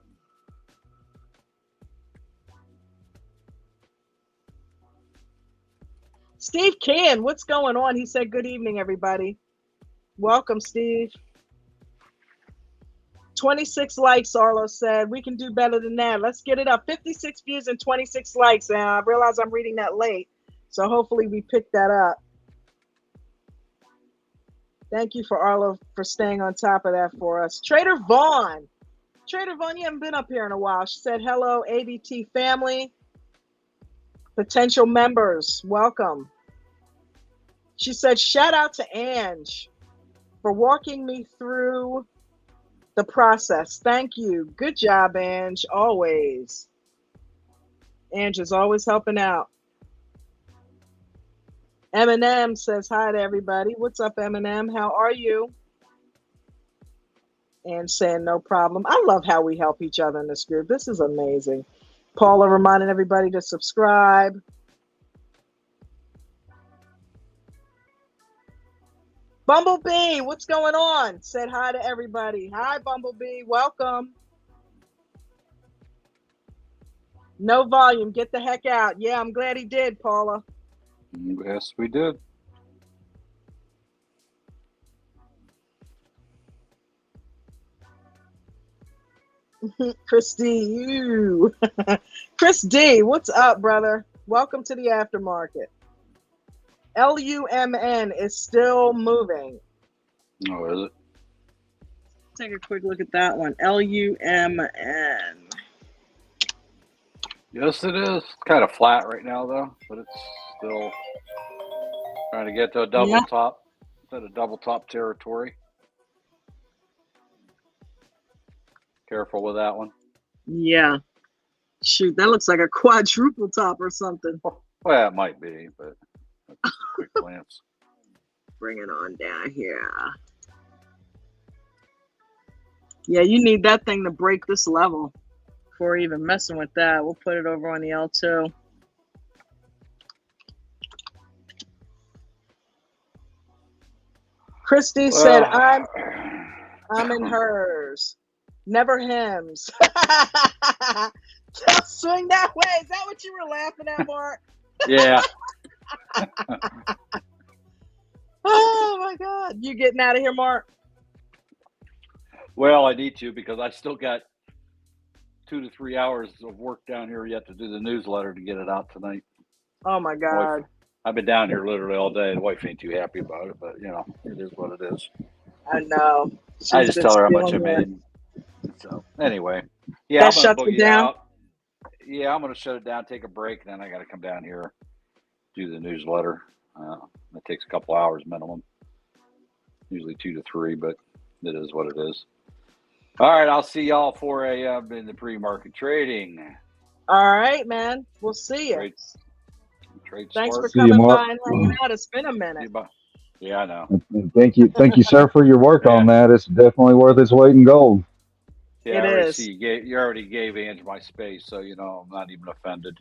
Steve Can, what's going on? He said, good evening, everybody. Welcome, Steve. 26 likes, Arlo said. We can do better than that. Let's get it up. 56 views and 26 likes. And I realize I'm reading that late, so hopefully we pick that up. Thank you for Arlo for staying on top of that for us. Trader Vaughn. Trader Vaughn, you haven't been up here in a while. She said, hello, ABT family. Potential members, welcome. She said, shout out to Ange for walking me through the process. Thank you. Good job, Ange, always. Ange is always helping out. Eminem says hi to everybody. What's up, Eminem? How are you? And saying no problem. I love how we help each other in this group. This is amazing. Paula reminding everybody to subscribe. Bumblebee, what's going on? Said hi to everybody. Hi, Bumblebee. Welcome. No volume. Get the heck out. Yeah, I'm glad he did, Paula. Yes, we did. Chris D, you. Chris D, what's up, brother? Welcome to the aftermarket. LUMN is still moving. Oh, is it? Take a quick look at that one. LUMN. Yes, it is. It's kind of flat right now, though, but it's still trying to get to a double top. It's at a double top territory. Careful with that one. Yeah. Shoot, that looks like a quadruple top or something. Well, it might be, but that's a quick glance. Bring it on down here. Yeah, you need that thing to break this level before even messing with that. We'll put it over on the L2. Christy said, I'm in hers. Never hims. Just swing that way. Is that what you were laughing at, Mark? Yeah. Oh my God. You getting out of here, Mark? Well, I need to because I still got 2 to 3 hours of work down here yet to do the newsletter to get it out tonight. Oh my God. I've been down here literally all day. The wife ain't too happy about it, but you know, it is what it is. I know. I just tell her how much I made. So anyway, yeah, that I'm gonna shuts boogie it down. out. Yeah, I'm gonna shut it down, take a break, and then I got to come down here, do the newsletter. It takes a couple hours minimum, usually 2 to 3, but it is what it is. All right, I'll see y'all 4 a.m. in the pre-market trading. All right, man. We'll see you. Trade Thanks smart. for coming by and hanging out. It's been a minute. Yeah, I know. And thank you, sir, for your work on that. It's definitely worth its weight in gold. Yeah, it I already is. see you already gave Ange my space, so you know I'm not even offended.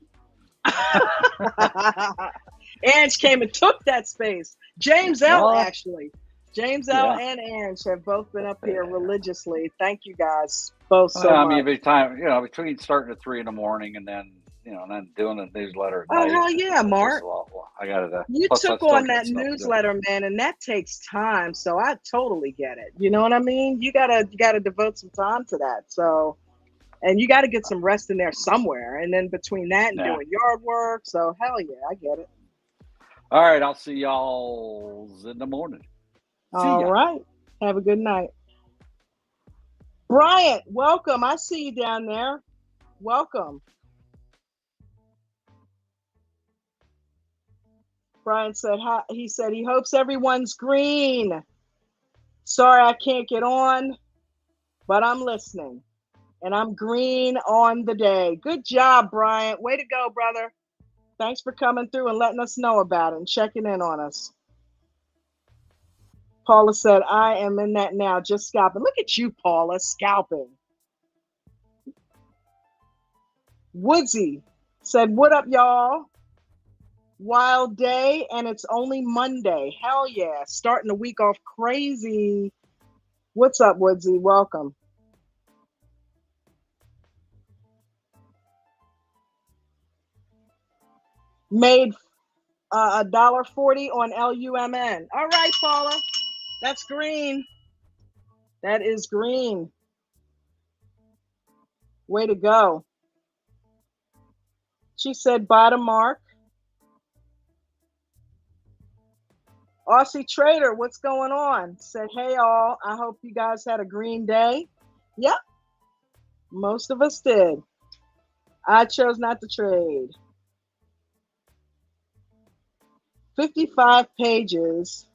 Ange came and took that space. James L. actually. James L. and Ange have both been up here religiously. Thank you guys both so much. I mean, every time, between starting at 3 in the morning and then, then doing a newsletter at night. Oh, hell yeah, Mark. I got it. You took on that newsletter, man, and that takes time. So I totally get it. You know what I mean? You gotta devote some time to that. So, and you got to get some rest in there somewhere. And then between that and doing yard work. So hell yeah, I get it. All right. I'll see y'all in the morning. All right. Have a good night. Bryant, welcome. I see you down there. Welcome. Brian said he said he hopes everyone's green. Sorry I can't get on, but I'm listening. And I'm green on the day. Good job, Brian. Way to go, brother. Thanks for coming through and letting us know about it and checking in on us. Paula said, I am in that now, just scalping. Look at you, Paula, scalping. Woodsy said, what up, y'all? Wild day, and it's only Monday. Hell yeah. Starting the week off crazy. What's up, Woodsy? Welcome. Made $1.40 on LUMN. All right, Paula. That's green. That is green. Way to go. She said bottom mark. Aussie Trader, what's going on? Said, hey all, I hope you guys had a green day. Yep, most of us did. I chose not to trade. 55 pages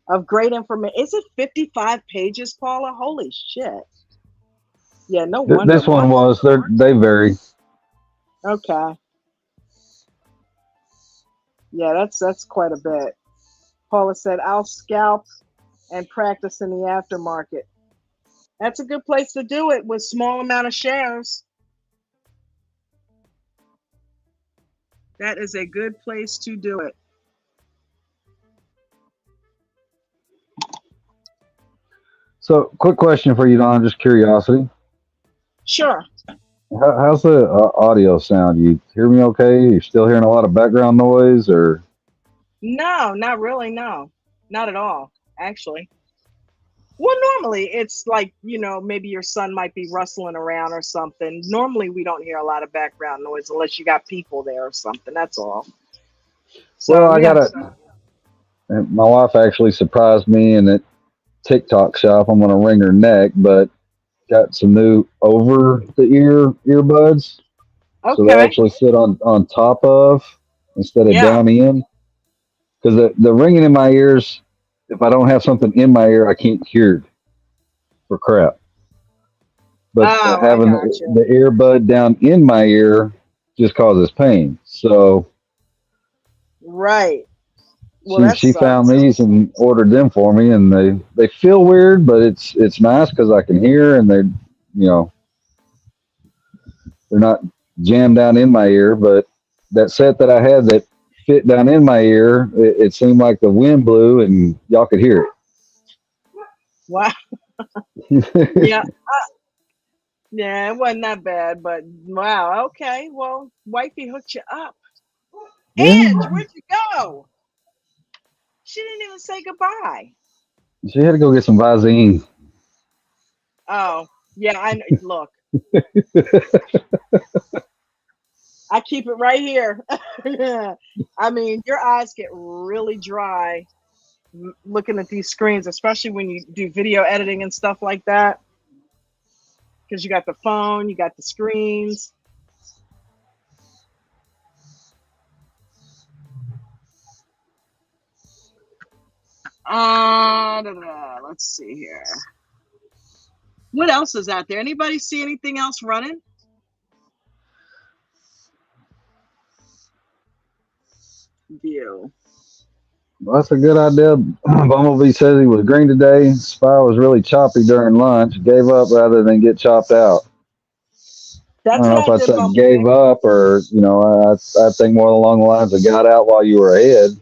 of great information. Is it 55 pages, Paula? Holy shit. Yeah, no wonder. This one was. They vary. Okay. Yeah, that's quite a bit. Paula said, I'll scalp and practice in the aftermarket. That's a good place to do it with small amount of shares. That is a good place to do it. So, quick question for you, Don, just curiosity. Sure. How's the audio sound? You hear me okay? You're still hearing a lot of background noise, or? No, not really. No, not at all, actually. Well, normally it's like, maybe your son might be rustling around or something. Normally we don't hear a lot of background noise unless you got people there or something. That's all. So, well, I got my wife actually surprised me in that TikTok shop. I'm going to wring her neck, but got some new over the ear earbuds. Okay. So they actually sit on top of instead of down in. Because the ringing in my ears, if I don't have something in my ear, I can't hear for crap. But having the earbud down in my ear just causes pain. So right. Well, she found these and ordered them for me, and they feel weird, but it's nice because I can hear, and they're not jammed down in my ear. But that set that I had that fit down in my ear, it seemed like the wind blew, and y'all could hear it. Wow. Yeah. Yeah, it wasn't that bad, but wow. Okay. Well, wifey hooked you up. And where'd you go? She didn't even say goodbye. She had to go get some Visine. Oh, yeah. Look. I keep it right here. I mean, your eyes get really dry looking at these screens, especially when you do video editing and stuff like that. Because you got the phone, you got the screens. Let's see here. What else is out there? Anybody see anything else running? View. Well, that's a good idea. Bumblebee says he was green today. Spy was really choppy during lunch. Gave up rather than get chopped out. That's I don't know if I'd say gave up or, I think more along the lines of got out while you were ahead.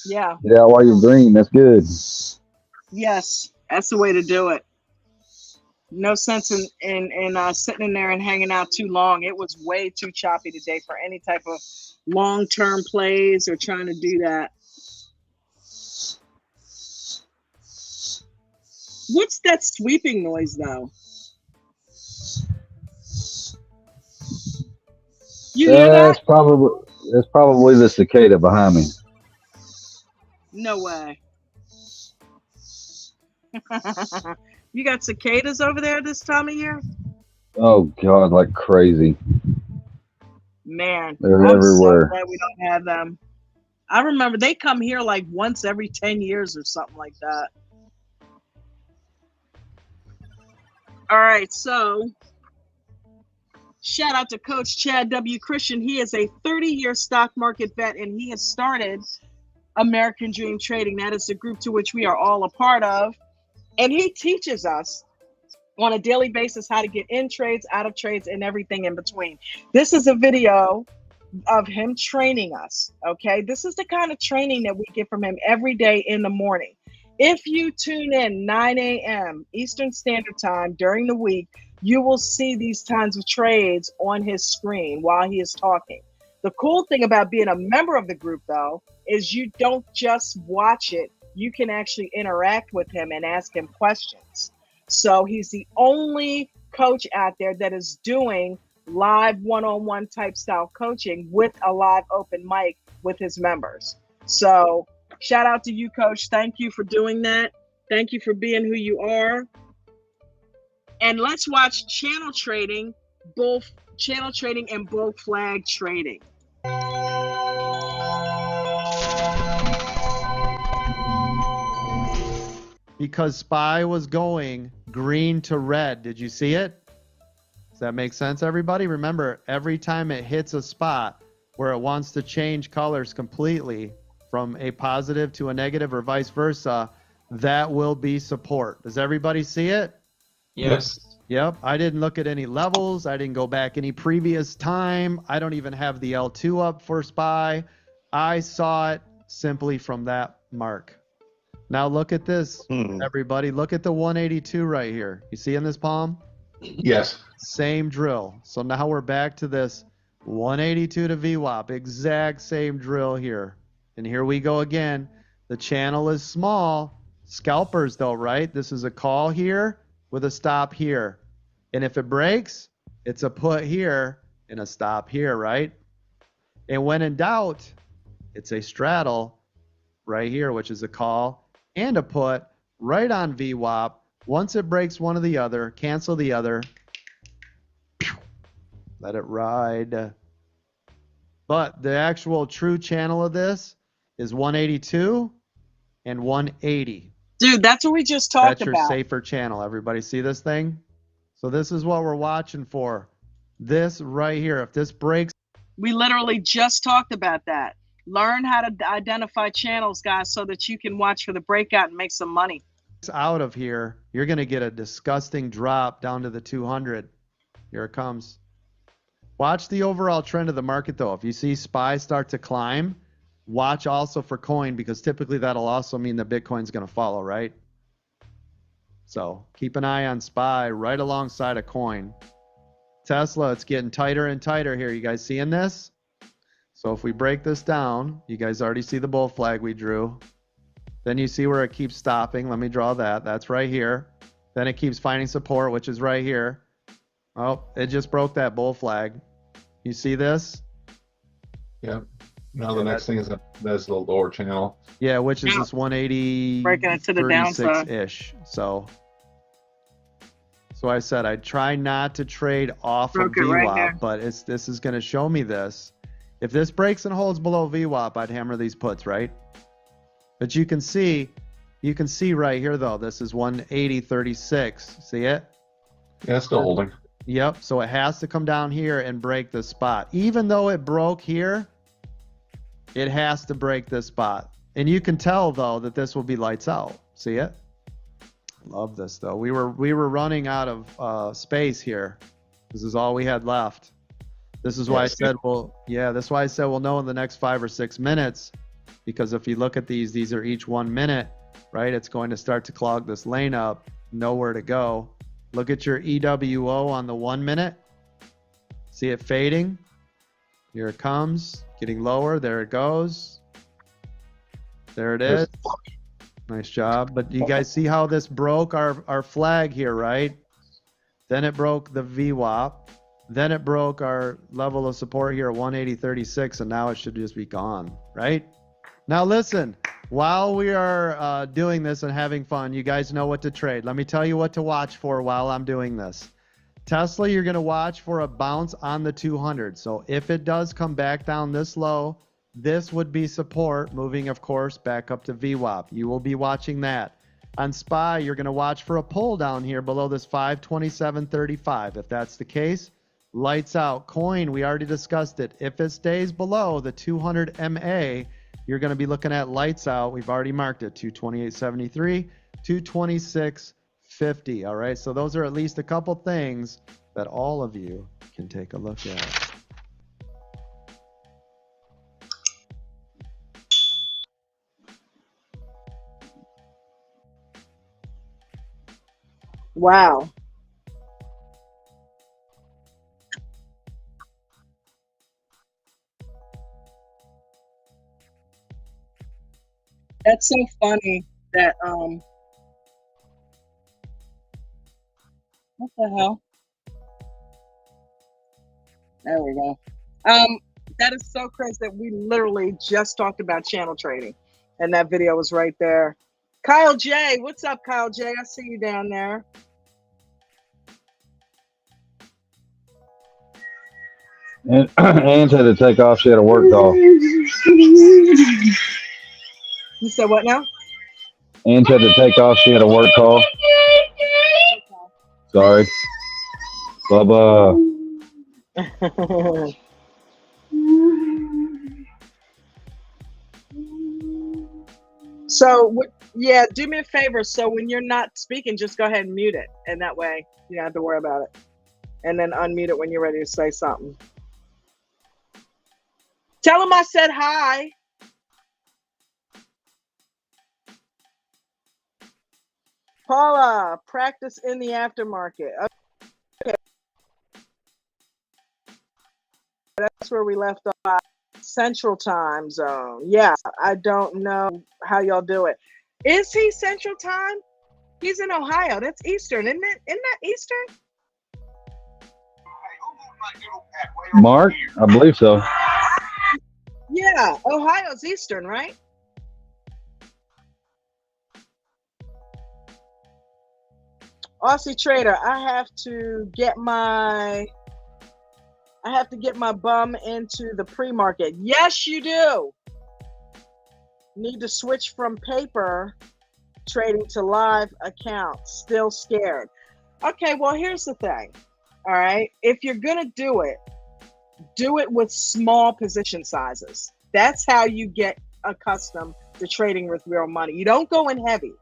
Yeah. Get out while you're green. That's good. Yes, that's the way to do it. No sense in sitting in there and hanging out too long. It was way too choppy today for any type of long-term plays or trying to do that. What's that sweeping noise, though? You hear that? It's probably the cicada behind me. No way. You got cicadas over there this time of year? Oh God, like crazy. Man, they're everywhere. So glad we don't have them. I remember they come here like once every 10 years or something like that. All right, so shout out to Coach Chad W. Christian. He is a 30-year stock market vet, and he has started American Dream Trading. That is the group to which we are all a part of. And he teaches us on a daily basis how to get in trades, out of trades, and everything in between. This is a video of him training us, okay? This is the kind of training that we get from him every day in the morning. If you tune in 9 a.m. Eastern Standard Time during the week, you will see these kinds of trades on his screen while he is talking. The cool thing about being a member of the group, though, is you don't just watch it. You can actually interact with him and ask him questions. So he's the only coach out there that is doing live one-on-one type style coaching with a live open mic with his members. So shout out to you, Coach. Thank you for doing that. Thank you for being who you are. And let's watch channel trading and bull flag trading. Because SPY was going green to red. Did you see it? Does that make sense, everybody? Remember, every time it hits a spot where it wants to change colors completely from a positive to a negative or vice versa, that will be support. Does everybody see it? Yes. Yep. I didn't look at any levels. I didn't go back any previous time. I don't even have the L2 up for SPY. I saw it simply from that mark. Now look at this, everybody. Look at the 182 right here. You see in this palm? Yes. Same drill. So now we're back to this 182 to VWAP. Exact same drill here. And here we go again. The channel is small. Scalpers though, right? This is a call here with a stop here. And if it breaks, it's a put here and a stop here, right? And when in doubt, it's a straddle right here, which is a call and a put right on VWAP. Once it breaks one or the other, cancel the other. Let it ride. But the actual true channel of this is 182 and 180. Dude, that's what we just talked That's your about. safer channel. Everybody see this thing? So this is what we're watching for. This right here. If this breaks. We literally just talked about that. Learn how to identify channels, guys, so that you can watch for the breakout and make some money. Out of here, you're going to get a disgusting drop down to the 200. Here it comes. Watch the overall trend of the market, though. If you see SPY start to climb, watch also for coin, because typically that'll also mean that Bitcoin's going to follow, right? So keep an eye on SPY right alongside a coin. Tesla, it's getting tighter and tighter here. You guys seeing this? So if we break this down, you guys already see the bull flag we drew. Then you see where it keeps stopping. Let me draw that. That's right here. Then it keeps finding support, which is right here. Oh, it just broke that bull flag. You see this? Yep. Now the next thing is that's the lower channel. Yeah, which is this 180 breaking it to the downside ish. So I said I'd try not to trade off of VWAP, but this is going to show me this. If this breaks and holds below VWAP, I'd hammer these puts, right? But you can see right here though, this is 180.36. See it? Yeah, it's still holding. Yep. So it has to come down here and break this spot. Even though it broke here, it has to break this spot. And you can tell though that this will be lights out. See it? Love this though. We were running out of space here. This is all we had left. This is why I said, that's why I said we'll know in the next 5 or 6 minutes, because if you look at these are each 1 minute, right? It's going to start to clog this lane up, nowhere to go. Look at your EWO on the 1 minute. See it fading? Here it comes, getting lower. There it goes. There it is. Nice job. But you guys see how this broke our flag here, right? Then it broke the VWAP. Then it broke our level of support here at 180.36, and now it should just be gone, right? Now listen, while we are doing this and having fun, you guys know what to trade. Let me tell you what to watch for while I'm doing this. Tesla, you're going to watch for a bounce on the 200. So if it does come back down this low, this would be support, moving, of course, back up to VWAP. You will be watching that. On SPY, you're going to watch for a pull down here below this 527.35. If that's the case, lights out. Coin, we already discussed it. If it stays below the 200 MA, you're going to be looking at lights out. We've already marked it, 228.73, 226.50. All right, so those are at least a couple things that all of you can take a look at. Wow. That's so funny that what the hell? There we go. That is so crazy that we literally just talked about channel trading, and that video was right there. Kyle J, what's up, Kyle J? I see you down there. And Anne's had to take off. She had a work call. You said what now? Anne's had to take off. She had a work call. Sorry. Bubba. So, yeah, do me a favor. So when you're not speaking, just go ahead and mute it. And that way you don't have to worry about it. And then unmute it when you're ready to say something. Tell them I said hi. Paula, practice in the aftermarket. Okay. That's where we left off. Central time zone. Yeah, I don't know how y'all do it. Is he Central time? He's in Ohio. That's Eastern, isn't it? Isn't that Eastern? Mark, I believe so. Yeah, Ohio's Eastern, right? Aussie Trader, I have to get my bum into the pre-market. Yes, you do. Need to switch from paper trading to live accounts. Still scared. Okay, well, here's the thing. All right. If you're going to do it with small position sizes. That's how you get accustomed to trading with real money. You don't go in heavy.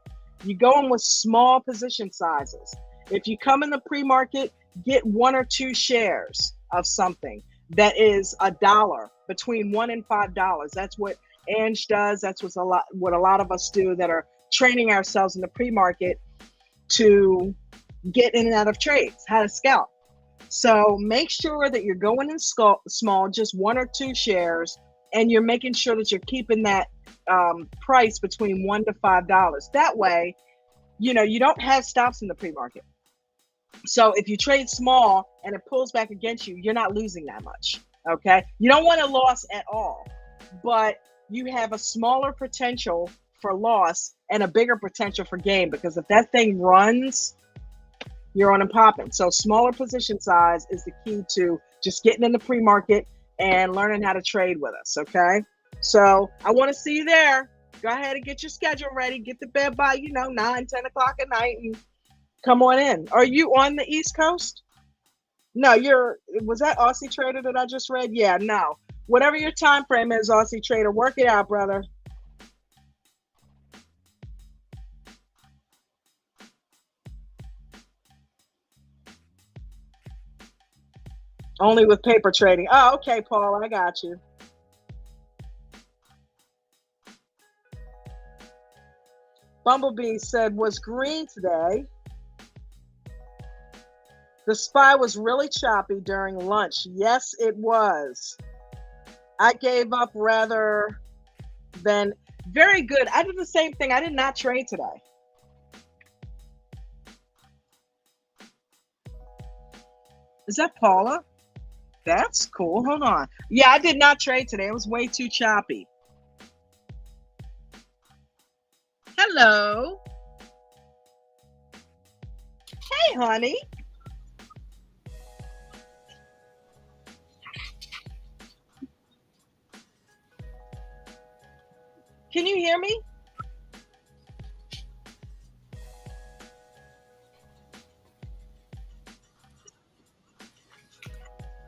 You go in with small position sizes. If you come in the pre-market, get 1 or 2 shares of something that is $1, between $1 and $5. That's what Ange does. That's what a lot of us do that are training ourselves in the pre-market to get in and out of trades, how to scalp. So make sure that you're going in small, just 1 or 2 shares, and you're making sure that you're keeping that price between $1 to $5. That way, you don't have stops in the pre-market. So if you trade small and it pulls back against you, you're not losing that much. Okay. You don't want a loss at all, but you have a smaller potential for loss and a bigger potential for gain, because if that thing runs, you're on and popping. So smaller position size is the key to just getting in the pre-market and learning how to trade with us. Okay. So I want to see you there. Go ahead and get your schedule ready. Get to bed by, 9, 10 o'clock at night and come on in. Are you on the East Coast? No, was that Aussie Trader that I just read? Yeah, no. Whatever your time frame is, Aussie Trader, work it out, brother. Only with paper trading. Oh, okay, Paul, I got you. Bumblebee said, was green today. The SPY was really choppy during lunch. Yes, it was. I gave up rather than very good. I did the same thing. I did not trade today. Is that Paula? That's cool. Hold on. Yeah, I did not trade today. It was way too choppy. Hello. Hey, honey. Can you hear me?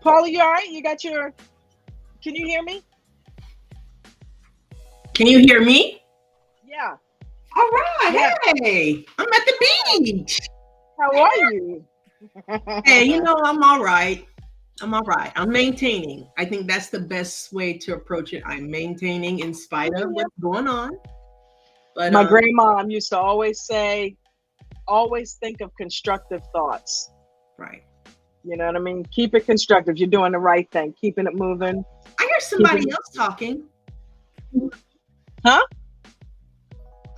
Paula, you all right? Can you hear me? Can you hear me? Yeah. All right. Yeah. Hey, I'm at the beach. How are you? Hey, I'm all right. I'm all right. I'm maintaining. I think that's the best way to approach it. I'm maintaining in spite of what's going on. But my grandmom used to always say, always think of constructive thoughts. Right. You know what I mean? Keep it constructive. You're doing the right thing. Keeping it moving. I hear somebody else talking. Huh?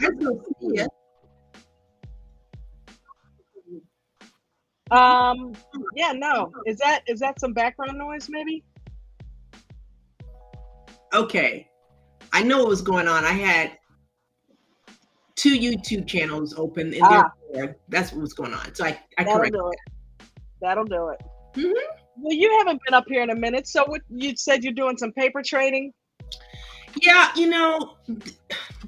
I still see it. Yeah, no. Is that some background noise maybe? Okay. I know what was going on. I had 2 YouTube channels open in there. That's what was going on. So I corrected it. That'll do it. Mm-hmm. Well, you haven't been up here in a minute. So what you said you're doing some paper trading? Yeah, during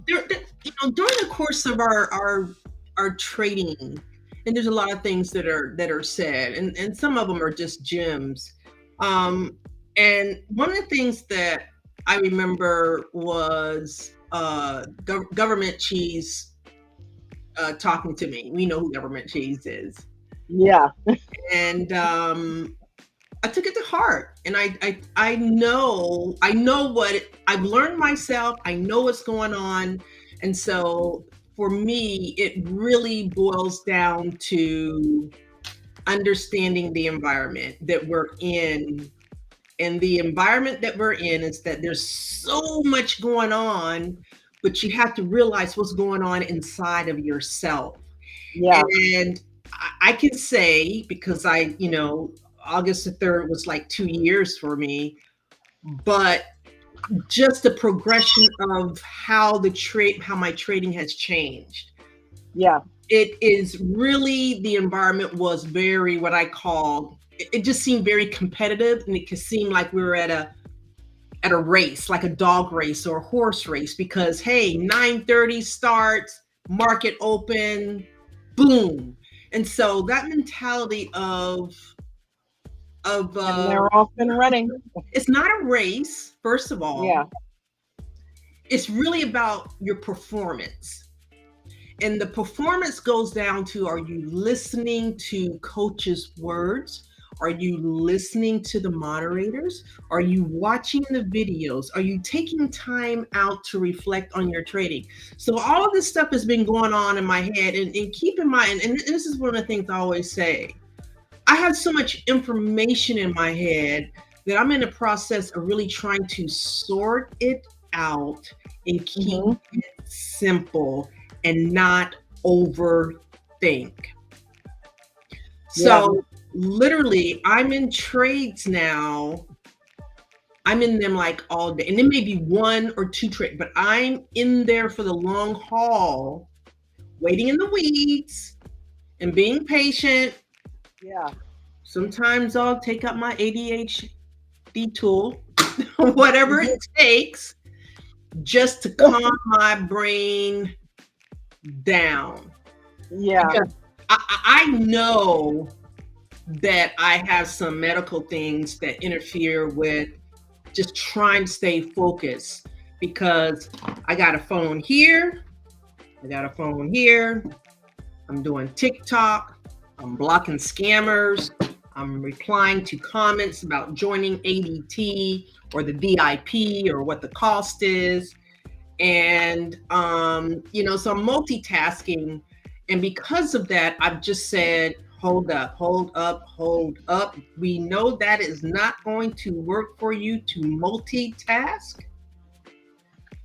the course of our trading, and there's a lot of things that are said, and some of them are just gems. And one of the things that I remember was Government Cheese talking to me. We know who Government Cheese is. Yeah. And I took it to heart, and I know what I've learned myself. I know what's going on, and so for me, it really boils down to understanding the environment that we're in. And the environment that we're in is that there's so much going on, but you have to realize what's going on inside of yourself. Yeah. And I can say, because August the 3rd was like 2 years for me, but just the progression of how my trading has changed. Yeah. It is really, the environment was very, what I call, it just seemed very competitive, and it could seem like we were at a race, like a dog race or a horse race, because hey, 9:30 starts, market open, boom. And so that mentality of and they're off and running. It's not a race, first of all. Yeah. It's really about your performance. And the performance goes down to, are you listening to coaches' words? Are you listening to the moderators? Are you watching the videos? Are you taking time out to reflect on your trading? So all of this stuff has been going on in my head. And keep in mind, and this is one of the things I always say, I have so much information in my head that I'm in the process of really trying to sort it out and keep it simple and not overthink. So literally, I'm in trades now. I'm in them like all day. And there may be 1 or 2 trades, but I'm in there for the long haul, waiting in the weeds and being patient. Yeah. Sometimes I'll take out my ADHD tool, whatever it takes, just to calm my brain down. Yeah. Because I know that I have some medical things that interfere with just trying to stay focused, because I got a phone here, I got a phone here, I'm doing TikTok, I'm blocking scammers, I'm replying to comments about joining ADT or the VIP or what the cost is. And, so I'm multitasking. And because of that, I've just said, hold up. We know that is not going to work for you to multitask.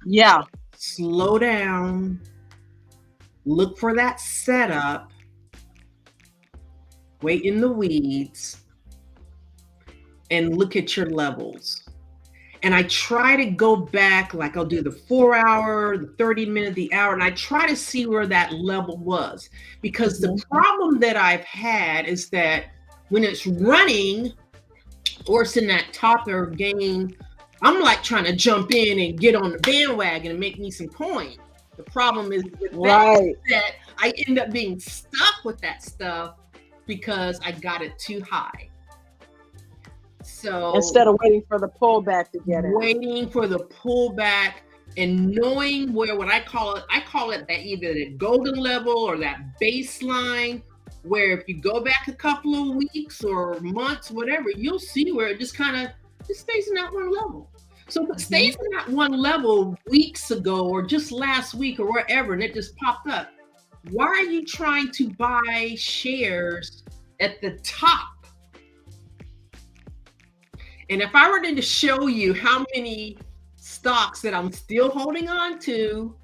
Yeah. Slow down. Look for that setup. Wait in the weeds. And look at your levels. And I try to go back, like I'll do the 4 hour, the 30-minute, the hour, and I try to see where that level was. Because the problem that I've had is that when it's running, or it's in that topper game, I'm like trying to jump in and get on the bandwagon and make me some coin. The problem is with that I end up being stuck with that stuff because I got it too high. So instead of waiting for the pullback to get it. Waiting for the pullback and knowing where, what I call it that either the golden level or that baseline, where if you go back a couple of weeks or months, whatever, you'll see where it just stays in that one level. So if it stays in that one level weeks ago or just last week or wherever, and it just popped up, why are you trying to buy shares at the top? And if I were to show you how many stocks that I'm still holding on to,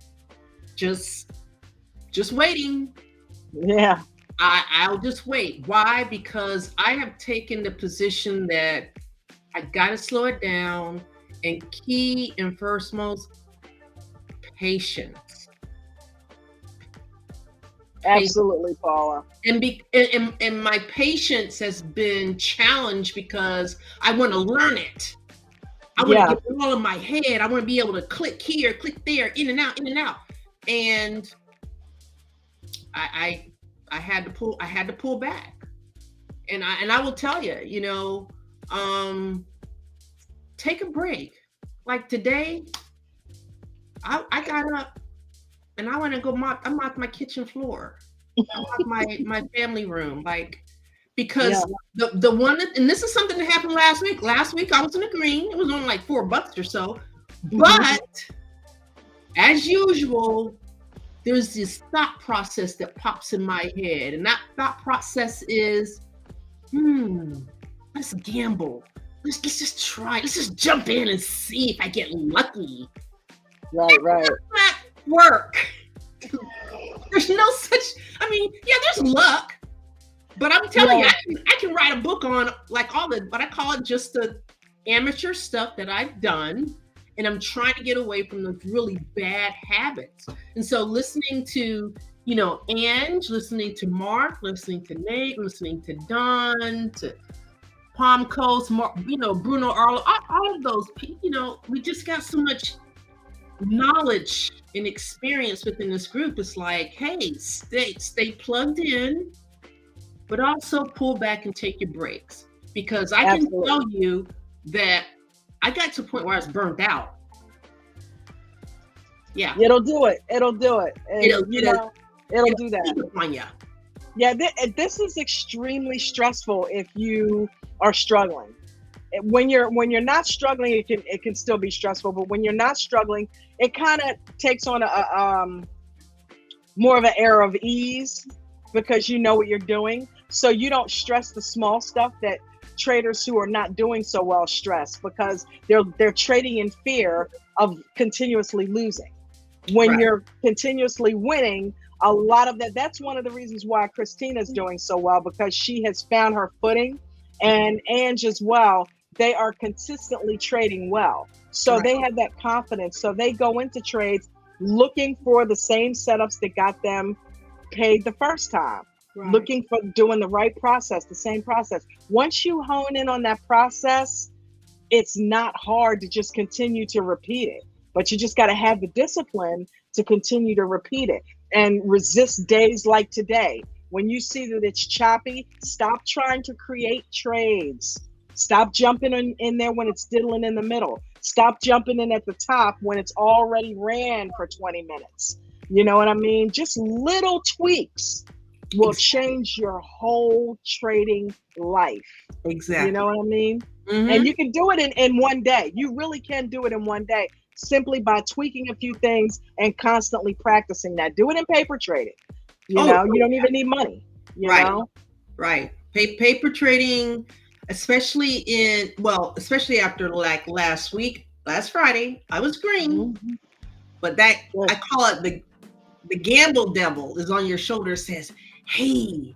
just waiting. Yeah. I'll just wait. Why? Because I have taken the position that I got to slow it down, and key and first most, patience. Absolutely, Paula. And my patience has been challenged because I want to learn it. I want to get it all in my head. I want to be able to click here, click there, in and out. And I had to pull back. And I will tell you, take a break. Like today, I got up and I want to go mop my kitchen floor. I mop my family room, because the one and this is something that happened last week. Last week I was in the green. It was only like $4 or so. But as usual, there's this thought process that pops in my head. And that thought process is, let's gamble. Let's just try. Let's just jump in and see if I get lucky. Right. That does not work. There's no such, there's luck. But I'm telling you, I can write a book on like all the, what I call it, just the amateur stuff that I've done. And I'm trying to get away from those really bad habits. And so listening to, Ange, listening to Mark, listening to Nate, listening to Don, to Palm Coast, Bruno Arlo, all of those people, we just got so much knowledge and experience within this group. It's like, hey, stay plugged in, but also pull back and take your breaks. Because I can tell you that I got to a point where I was burnt out. Yeah. It'll do it. And, it'll do that. Yeah, this is extremely stressful if you are struggling. When you're not struggling, it can still be stressful. But when you're not struggling, it kind of takes on a more of an air of ease because you know what you're doing. So you don't stress the small stuff that traders who are not doing so well stress, because they're trading in fear of continuously losing. When you're continuously winning, a lot of that's one of the reasons why Christina's doing so well, because she has found her footing, and Ange as well. They are consistently trading well. So they have that confidence. So they go into trades looking for the same setups that got them paid the first time. Looking for doing the right process, the same process. Once you hone in on that process, it's not hard to just continue to repeat it. But you just got to have the discipline to continue to repeat it and resist days like today. When you see that it's choppy, stop trying to create trades. Stop jumping in there when it's diddling in the middle. Stop jumping in at the top when it's already ran for 20 minutes. You know what I mean? Just little tweaks will change your whole trading life. Exactly. You know what I mean? And you can do it in one day. You really can do it in one day, simply by tweaking a few things and constantly practicing that. Do it in paper trading. You don't even need money. You know? Right. Paper trading, especially after like last Friday, I was green. But I call it the gamble devil is on your shoulder, says, hey,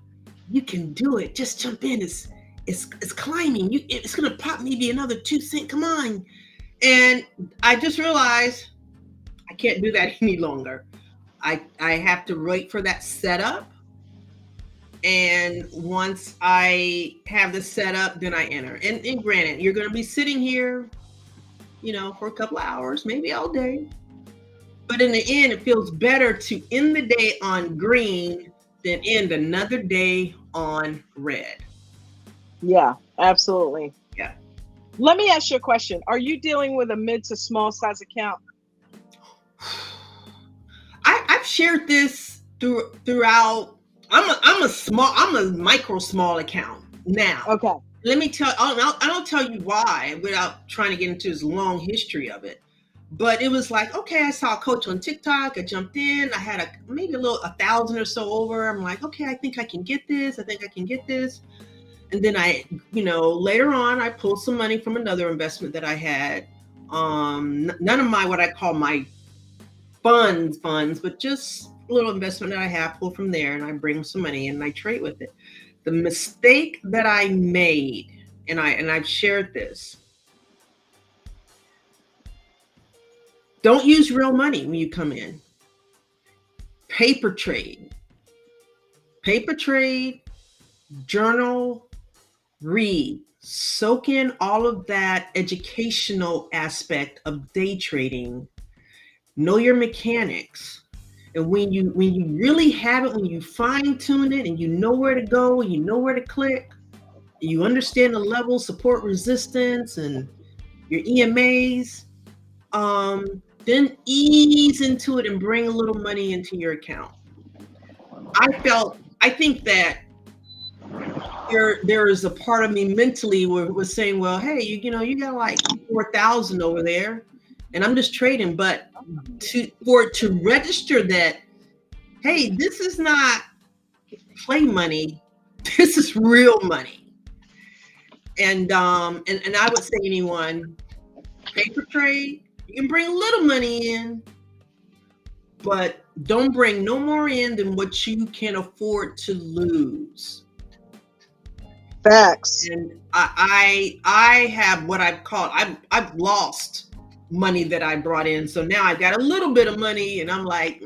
you can do it. Just jump in. It's climbing. It's gonna pop maybe another 2 cents. Come on. And I just realized I can't do that any longer. I have to wait for that setup. And once I have the setup, then I enter. And granted, you're gonna be sitting here, for a couple of hours, maybe all day. But in the end, it feels better to end the day on green than end another day on red. Yeah, absolutely. Yeah. Let me ask you a question. Are you dealing with a mid to small size account? I've shared this throughout. I'm a micro small account now. Okay. Let me tell. I'll tell you why without trying to get into this long history of it. But it was like, okay, I saw a coach on TikTok. I jumped in. I had maybe 1,000 or so over. I'm like, okay, I think I can get this. And then later on, I pulled some money from another investment that I had. None of what I call my funds, but just a little investment that I have, pull from there, and I bring some money and I trade with it. The mistake that I made, and I've shared this, don't use real money when you come in. Paper trade, journal, read, soak in all of that educational aspect of day trading. Know your mechanics. And when you really have it, when you fine tune it and you know where to go, you know where to click, you understand the level, support, resistance, and your EMAs, then ease into it and bring a little money into your account. I think that there is a part of me mentally where it was saying, well, hey, you got like 4,000 over there, and I'm just trading. But for it to register that, hey, this is not play money, this is real money. And I would say anyone, paper trade, you can bring a little money in, but don't bring no more in than what you can afford to lose. Facts. And I have what I've called, I've lost money that I brought in. So now I've got a little bit of money and I'm like,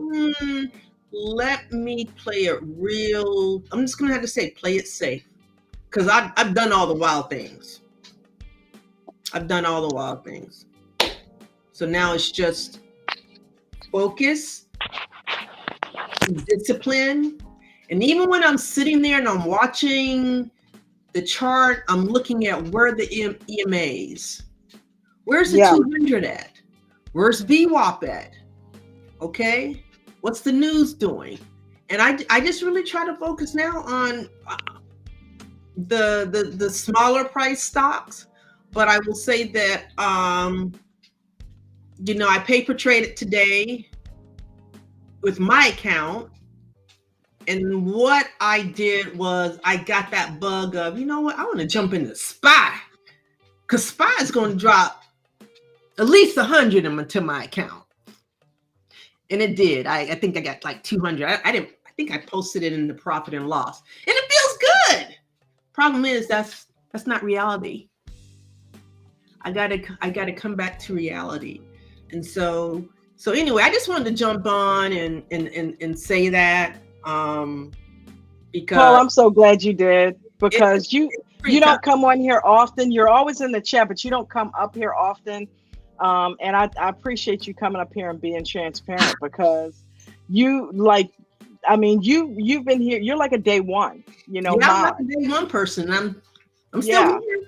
let me play it real. I'm just gonna have to say, play it safe. Because I've done all the wild things. So now it's just focus, discipline. And even when I'm sitting there and I'm watching the chart, I'm looking at where the EMAs. Where's the 200 at? Where's VWAP at? Okay, what's the news doing? And I just really try to focus now on the smaller price stocks. But I will say that I paper traded today with my account. And what I did was I got that bug of, you know what, I want to jump into SPY, because SPY is going to drop at least 100 into my account. And it did. I think I got like 200. I think I posted it in the profit and loss. And it feels good. Problem is that's not reality. I gotta come back to reality. And so anyway, I just wanted to jump on and say that. Because Paul, I'm so glad you did, because you don't come on here often. You're always in the chat, but you don't come up here often. And I appreciate you coming up here and being transparent, because you've been here. You're like a day one, I'm like a day one person. I'm still here.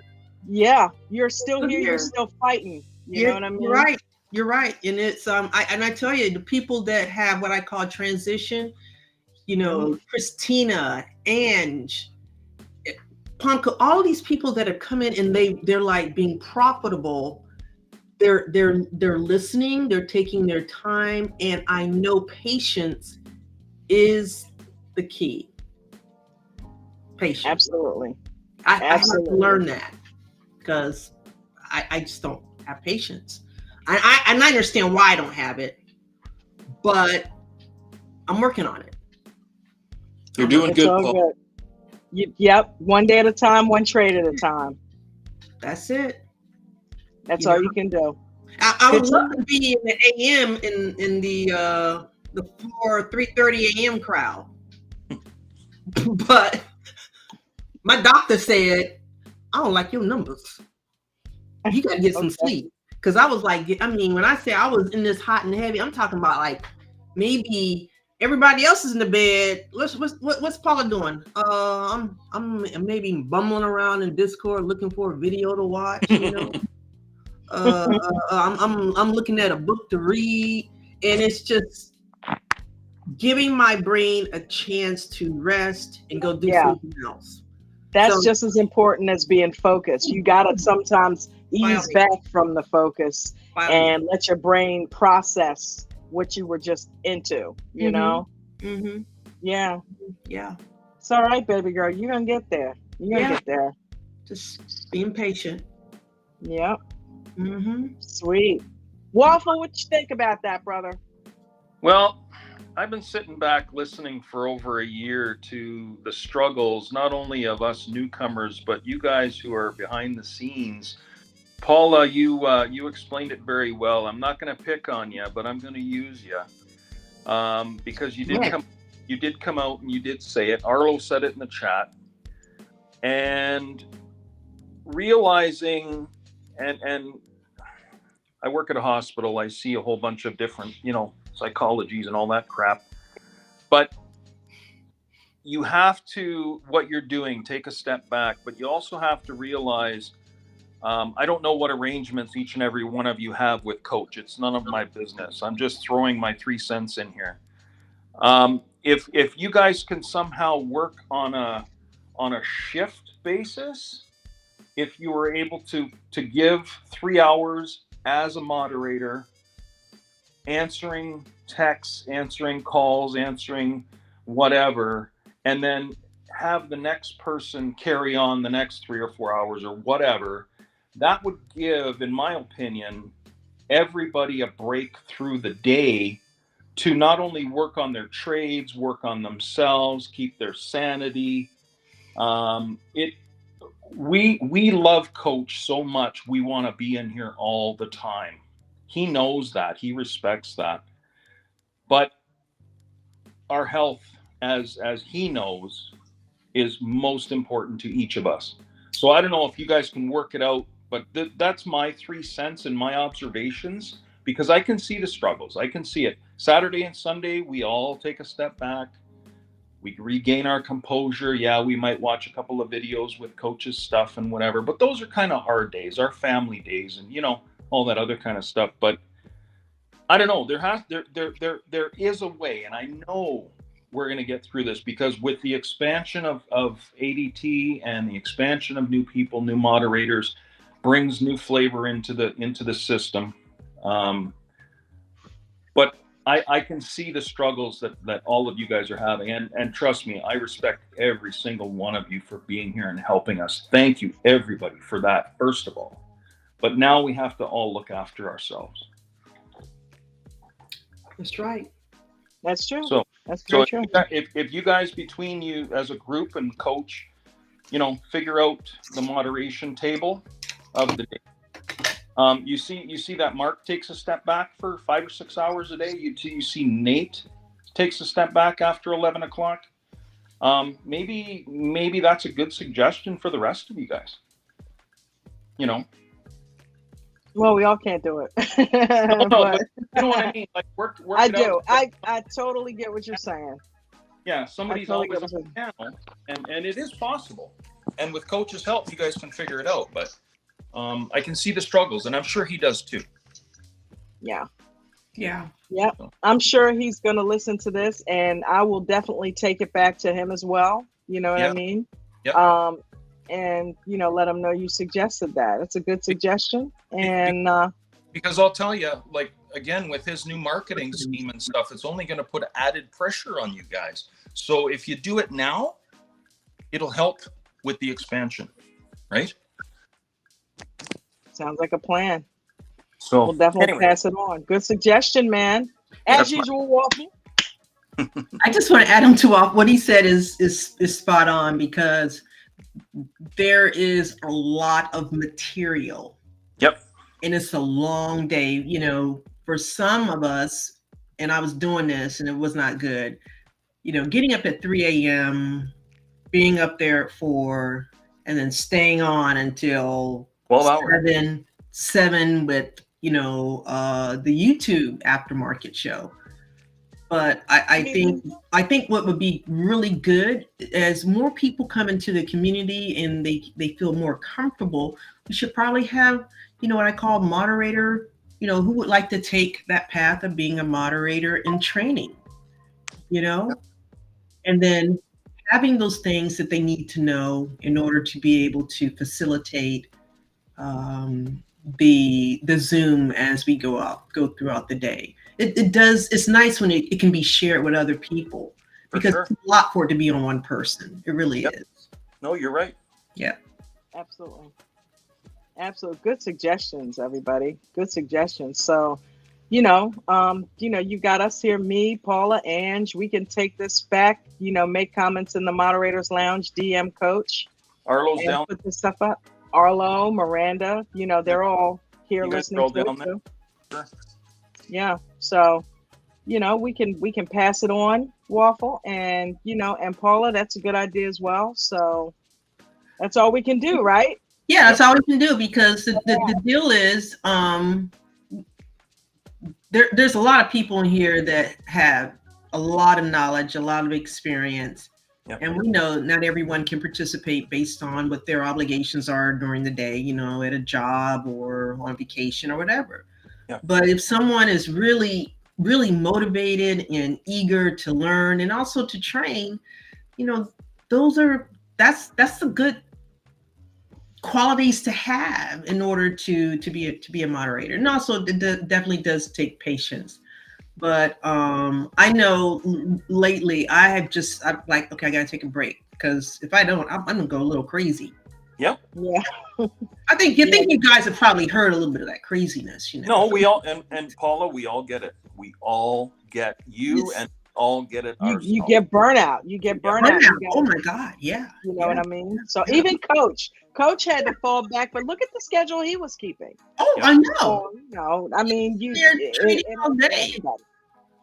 Yeah, you're still here. You're still fighting. You know what I mean? You're right. And it's I tell you, the people that have what I call transition, Christina, Ange, Ponko, all these people that have come in and they're like being profitable. They're listening, they're taking their time, and I know patience is the key. Patience. Absolutely. I have to learn that, because I just don't have patience. I understand why I don't have it, but I'm working on it. You're doing good, Paul. Yep. One day at a time, one trade at a time. That's it. That's all you can do. I would love to be in the AM in the 3:30 AM crowd, but my doctor said, I don't like your numbers. You got to get some sleep. Because I was like, when I say I was in this hot and heavy, I'm talking about like maybe everybody else is in the bed. What's Paula doing? I'm maybe bumbling around in Discord looking for a video to watch. I'm looking at a book to read, and it's just giving my brain a chance to rest and go do something else. That's just as important as being focused. You gotta sometimes ease back from the focus and let your brain process what you were just into, you know? Mm-hmm. Yeah. Yeah. It's all right, baby girl. You're gonna get there. You're gonna get there. Just being patient. Yep. Mm-hmm. Sweet. Waffle, what you think about that, brother? Well, I've been sitting back listening for over a year to the struggles, not only of us newcomers, but you guys who are behind the scenes. Paula, you explained it very well. I'm not going to pick on you, but I'm going to use you because you did come out and you did say it. Arlo said it in the chat, and realizing and I work at a hospital. I see a whole bunch of different, psychologies and all that crap. But you have to, what you're doing, take a step back. But you also have to realize, I don't know what arrangements each and every one of you have with coach. It's none of my business. I'm just throwing my 3 cents in here. If you guys can somehow work on a shift basis, if you were able to give 3 hours as a moderator, answering texts, answering calls, answering whatever, and then have the next person carry on the next 3 or 4 hours or whatever, that would give, in my opinion, everybody a break through the day to not only work on their trades, work on themselves, keep their sanity. We love Coach so much. We want to be in here all the time. He knows that. He respects that. But our health, as he knows, is most important to each of us. So I don't know if you guys can work it out, but that's my 3 cents and my observations, because I can see the struggles. I can see it. Saturday and Sunday, we all take a step back. We regain our composure. Yeah, we might watch a couple of videos with Coach's stuff and whatever, but those are kind of our days, our family days, and all that other kind of stuff. But I don't know. There is a way, and I know we're going to get through this, because with the expansion of ADT and the expansion of new people, new moderators, brings new flavor into the system. But I can see the struggles that all of you guys are having, and trust me, I respect every single one of you for being here and helping us. Thank you, everybody, for that, first of all. But now we have to all look after ourselves. That's right. That's true. So true. If you guys, between you as a group and Coach, figure out the moderation table of the day. You see that Mark takes a step back for 5 or 6 hours a day. You see Nate takes a step back after 11 o'clock. Maybe that's a good suggestion for the rest of you guys. Well, we all can't do it. No, but you know what I mean? Like work I it do. out. I totally get what you're saying. Yeah, somebody's always on the panel, and it is possible. And with Coach's help, you guys can figure it out. But I can see the struggles, and I'm sure he does too. Yeah. Yeah. Yep. I'm sure he's going to listen to this, and I will definitely take it back to him as well. You know what I mean? Yep. And let him know you suggested that. It's a good suggestion. And because I'll tell you, like, again, with his new marketing scheme and stuff, it's only going to put added pressure on you guys. So if you do it now, it'll help with the expansion, right? Sounds like a plan. So we'll definitely pass it on. Good suggestion, man. As usual, Walter. I just want to add him to what he said is spot on, because there is a lot of material. Yep. And it's a long day, for some of us, and I was doing this and it was not good, getting up at 3 a.m., being up there at 4, and then staying on until 12 hours. 7 with, the YouTube Aftermarket show. But I think what would be really good, as more people come into the community and they feel more comfortable, we should probably have, what I call moderator, who would like to take that path of being a moderator in training, and then having those things that they need to know in order to be able to facilitate the Zoom as we go throughout the day. It's nice when it can be shared with other people, because it's a lot for it to be on one person. It really is. No, you're right. Yeah. Absolutely. Good suggestions, everybody. Good suggestions. So you got us here, me, Paula, Ange. We can take this back, make comments in the moderators lounge, DM Coach, Arlo's and down. put this stuff up. Arlo, Miranda, they're all here listening to it too. Sure. Yeah. So, we can pass it on, Waffle, and and Paula, that's a good idea as well. So that's all we can do, right? Yeah, that's all we can do, because the deal is there's a lot of people in here that have a lot of knowledge, a lot of experience. Yep. And we know not everyone can participate based on what their obligations are during the day, at a job or on vacation or whatever. Yep. But if someone is really, really motivated and eager to learn and also to train, that's the good qualities to have in order to be a moderator. And also it definitely does take patience. But I know lately I'm like, okay, I gotta take a break, because if I don't, I'm gonna go a little crazy. Yep. Yeah. I think you guys have probably heard a little bit of that craziness. No, we all and Paula, we all get it. We all get you, and all get it ourselves. You get burnout. You get burnout. Oh my God, yeah. You know what I mean? So even Coach had to fall back, but look at the schedule he was keeping. Oh, I know. So, I mean, all day.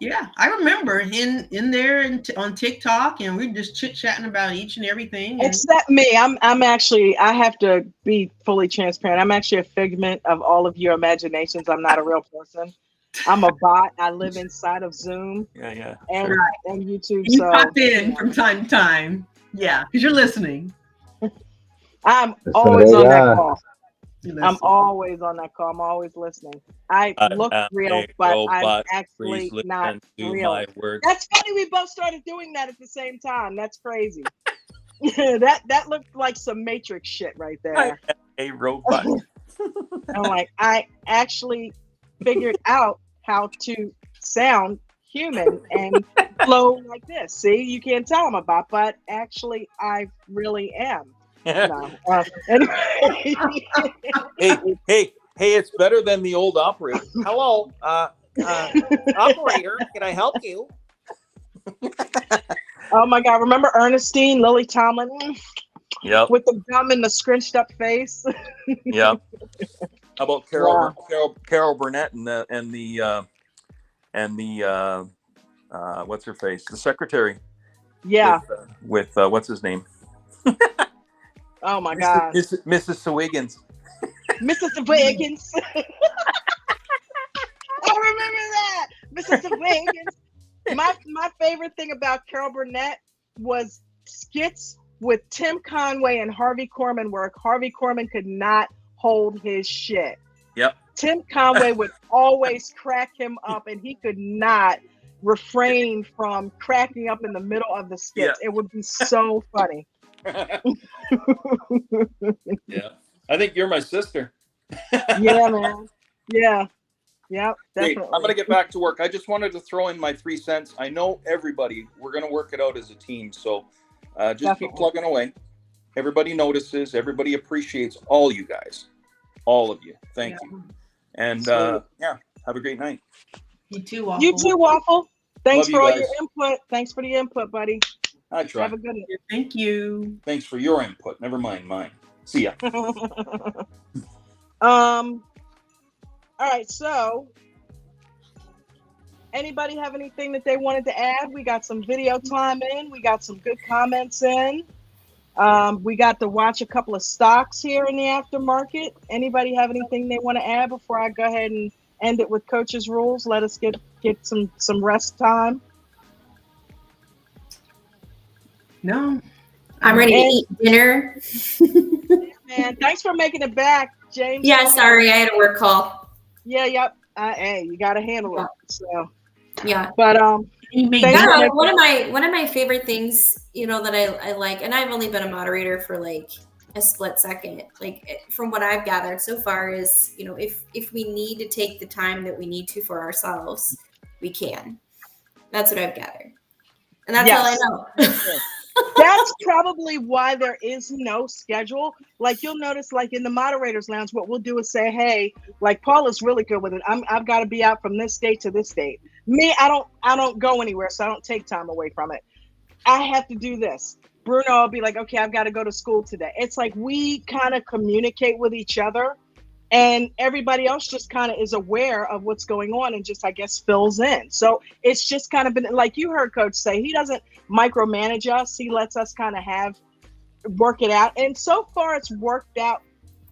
Yeah, I remember in there on TikTok, and we're just chit-chatting about each and everything. Except me. I'm actually, I have to be fully transparent. I'm actually a figment of all of your imaginations. I'm not a real person. I'm a bot. I live inside of Zoom. Yeah. And YouTube. You pop in from time to time. Yeah, because you're listening. I'm always on that call. I'm always on that call. I'm always listening. I look real, but I'm actually not real. That's funny. We both started doing that at the same time. That's crazy. that looked like some Matrix shit right there. A robot. I'm like, I actually figured out how to sound human and flow like this. See, you can't tell I'm a bot, but actually, I really am. No. Anyway. Hey, it's better than the old operator. Hello, operator, can I help you? Oh my God, remember Ernestine, Lily Tomlin? Yep. With the gum and the scrunched up face. Yep. How about Carol Burnett and the what's her face? The secretary. Yeah. With what's his name? Oh my God. Mrs. Swiggins. Mrs. Swiggins. I remember that. Mrs. Swiggins. My favorite thing about Carol Burnett was skits with Tim Conway and Harvey Korman, where Harvey Korman could not hold his shit. Yep. Tim Conway would always crack him up, and he could not refrain from cracking up in the middle of the skits. Yeah. It would be so funny. Yeah, I think you're my sister. Yeah, man. Yeah, definitely. Hey, I'm gonna get back to work. I just wanted to throw in my 3 cents. I know everybody. We're gonna work it out as a team. So just keep plugging away. Everybody notices. Everybody appreciates all you guys, all of you. Thank you. And have a great night. You too, Waffle. You too, Waffle. Thanks for all your input. Thanks for the input, buddy. I try. Have a good one. Thank you. Thanks for your input. Never mind mine. See ya. All right. So, anybody have anything that they wanted to add? We got some video time in. We got some good comments in. We got to watch a couple of stocks here in the aftermarket. Anybody have anything they want to add before I go ahead and end it with Coach's rules? Let us get some rest time. No, I'm ready to eat dinner. Man, thanks for making it back, James. Yeah, sorry, I had a work call. Yeah, yep. Hey, you got to handle it. So yeah, but one of my favorite things, that I like, and I've only been a moderator for like a split second. Like from what I've gathered so far is, if we need to take the time that we need to for ourselves, we can. That's what I've gathered, and that's all I know. That's probably why there is no schedule. Like you'll notice, like in the moderators lounge, what we'll do is say, hey, like Paul is really good with it. I've got to be out from this date to this date. Me, I don't go anywhere, so I don't take time away from it. I have to do this. Bruno will be like, okay, I've got to go to school today. It's like we kind of communicate with each other, and everybody else just kind of is aware of what's going on and just, I guess, fills in. So it's just kind of been like you heard Coach say, he doesn't micromanage us. He lets us kind of work it out. And so far it's worked out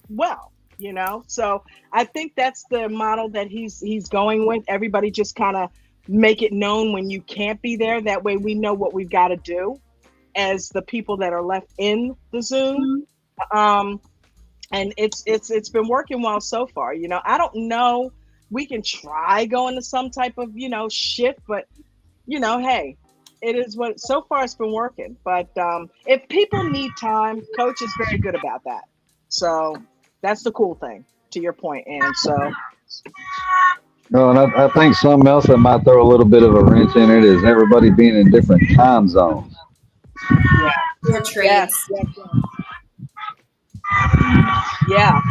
well, you know? So I think that's the model that he's going with. Everybody just kind of make it known when you can't be there. That way we know what we've got to do as the people that are left in the Zoom. And it's been working well so far. You know, I don't know. We can try going to some type of, you know, shift, but you know, hey, it is what so far it's been working. But if people need time, Coach is very good about that. So that's the cool thing, to your point. And so no, and I think something else that might throw a little bit of a wrench in it is everybody being in different time zones. Yeah. Your trades. Yeah.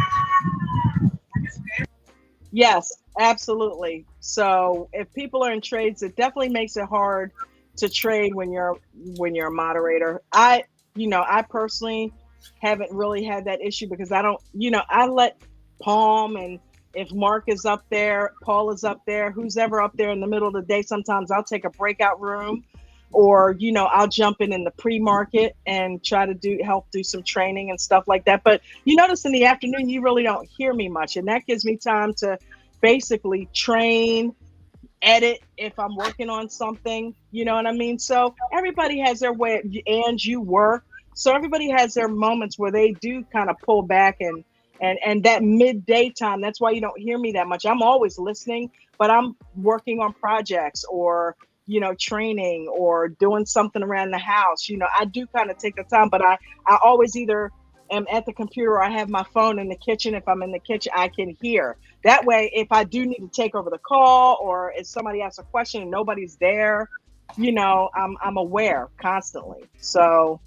Yes, absolutely. So if people are in trades, it definitely makes it hard to trade when you're a moderator. I personally haven't really had that issue because I don't, I let Palm, and if Mark is up there, Paul is up there, who's ever up there in the middle of the day, sometimes I'll take a breakout room, or, I'll jump in the pre-market and try to help do some training and stuff like that. But you notice in the afternoon, you really don't hear me much. And that gives me time to basically train, edit if I'm working on something, you know what I mean? So everybody has their way, and you work. So everybody has their moments where they do kind of pull back and that midday time, that's why you don't hear me that much. I'm always listening, but I'm working on projects or training or doing something around the house. I do kind of take the time, but I always either am at the computer or I have my phone in the kitchen. If I'm in the kitchen, I can hear. That way, if I do need to take over the call or if somebody asks a question and nobody's there, I'm aware constantly. So,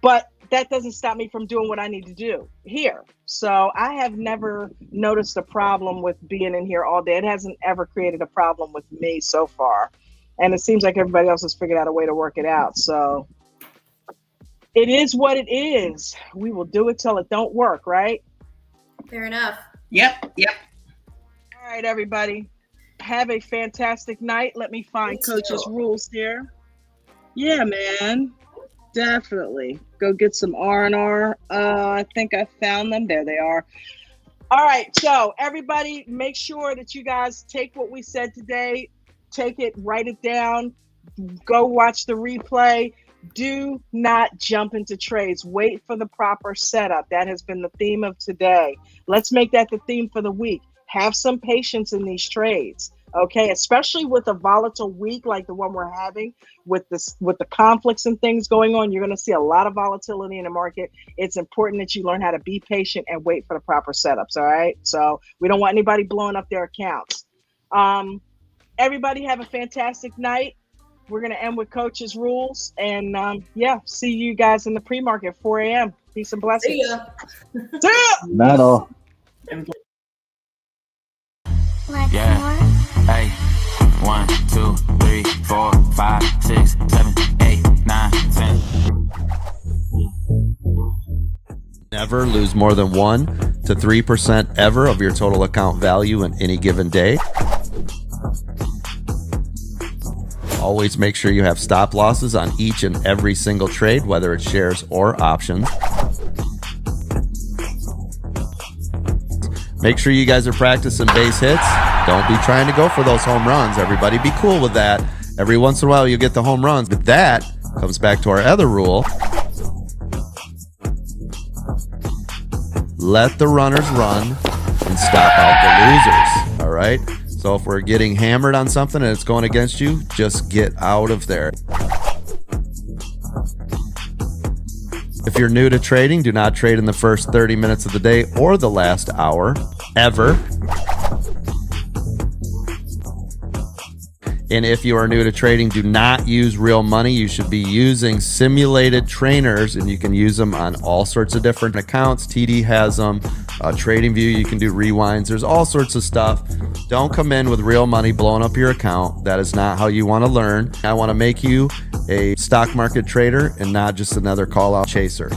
but that doesn't stop me from doing what I need to do here. So I have never noticed a problem with being in here all day. It hasn't ever created a problem with me so far. And it seems like everybody else has figured out a way to work it out. So it is what it is. We will do it till it don't work, right? Fair enough. Yep. All right, everybody. Have a fantastic night. Let me find Coach's rules here. Yeah, man. Definitely. Go get some R&R. I think I found them. There they are. All right. So everybody, make sure that you guys take what we said today. Take it, write it down, go watch the replay. Do not jump into trades. Wait for the proper setup. That has been the theme of today. Let's make that the theme for the week. Have some patience in these trades, okay? Especially with a volatile week like the one we're having with the conflicts and things going on. You're going to see a lot of volatility in the market. It's important that you learn how to be patient and wait for the proper setups, all right? So we don't want anybody blowing up their accounts. Everybody have a fantastic night. We're going to end with Coach's rules. And see you guys in the pre-market, 4 a.m. Peace and blessings. See ya. See ya. Not all. Yeah. Hey. 1, 2, 3, 4, 5, 6, 7, 8, 9, 10. Never lose more than 1 to 3% ever of your total account value in any given day. Always make sure you have stop losses on each and every single trade, whether it's shares or options. Make sure you guys are practicing base hits. Don't be trying to go for those home runs. Everybody be cool with that. Every once in a while you get the home runs, but that comes back to our other rule. Let the runners run and stop out the losers. All right? So if we're getting hammered on something and it's going against you, just get out of there. If you're new to trading, do not trade in the first 30 minutes of the day or the last hour, ever. And if you are new to trading, do not use real money. You should be using simulated trainers, and you can use them on all sorts of different accounts. TD has them. TradingView, you can do rewinds. There's all sorts of stuff. Don't come in with real money blowing up your account. That is not how you want to learn. I want to make you a stock market trader and not just another call out chaser.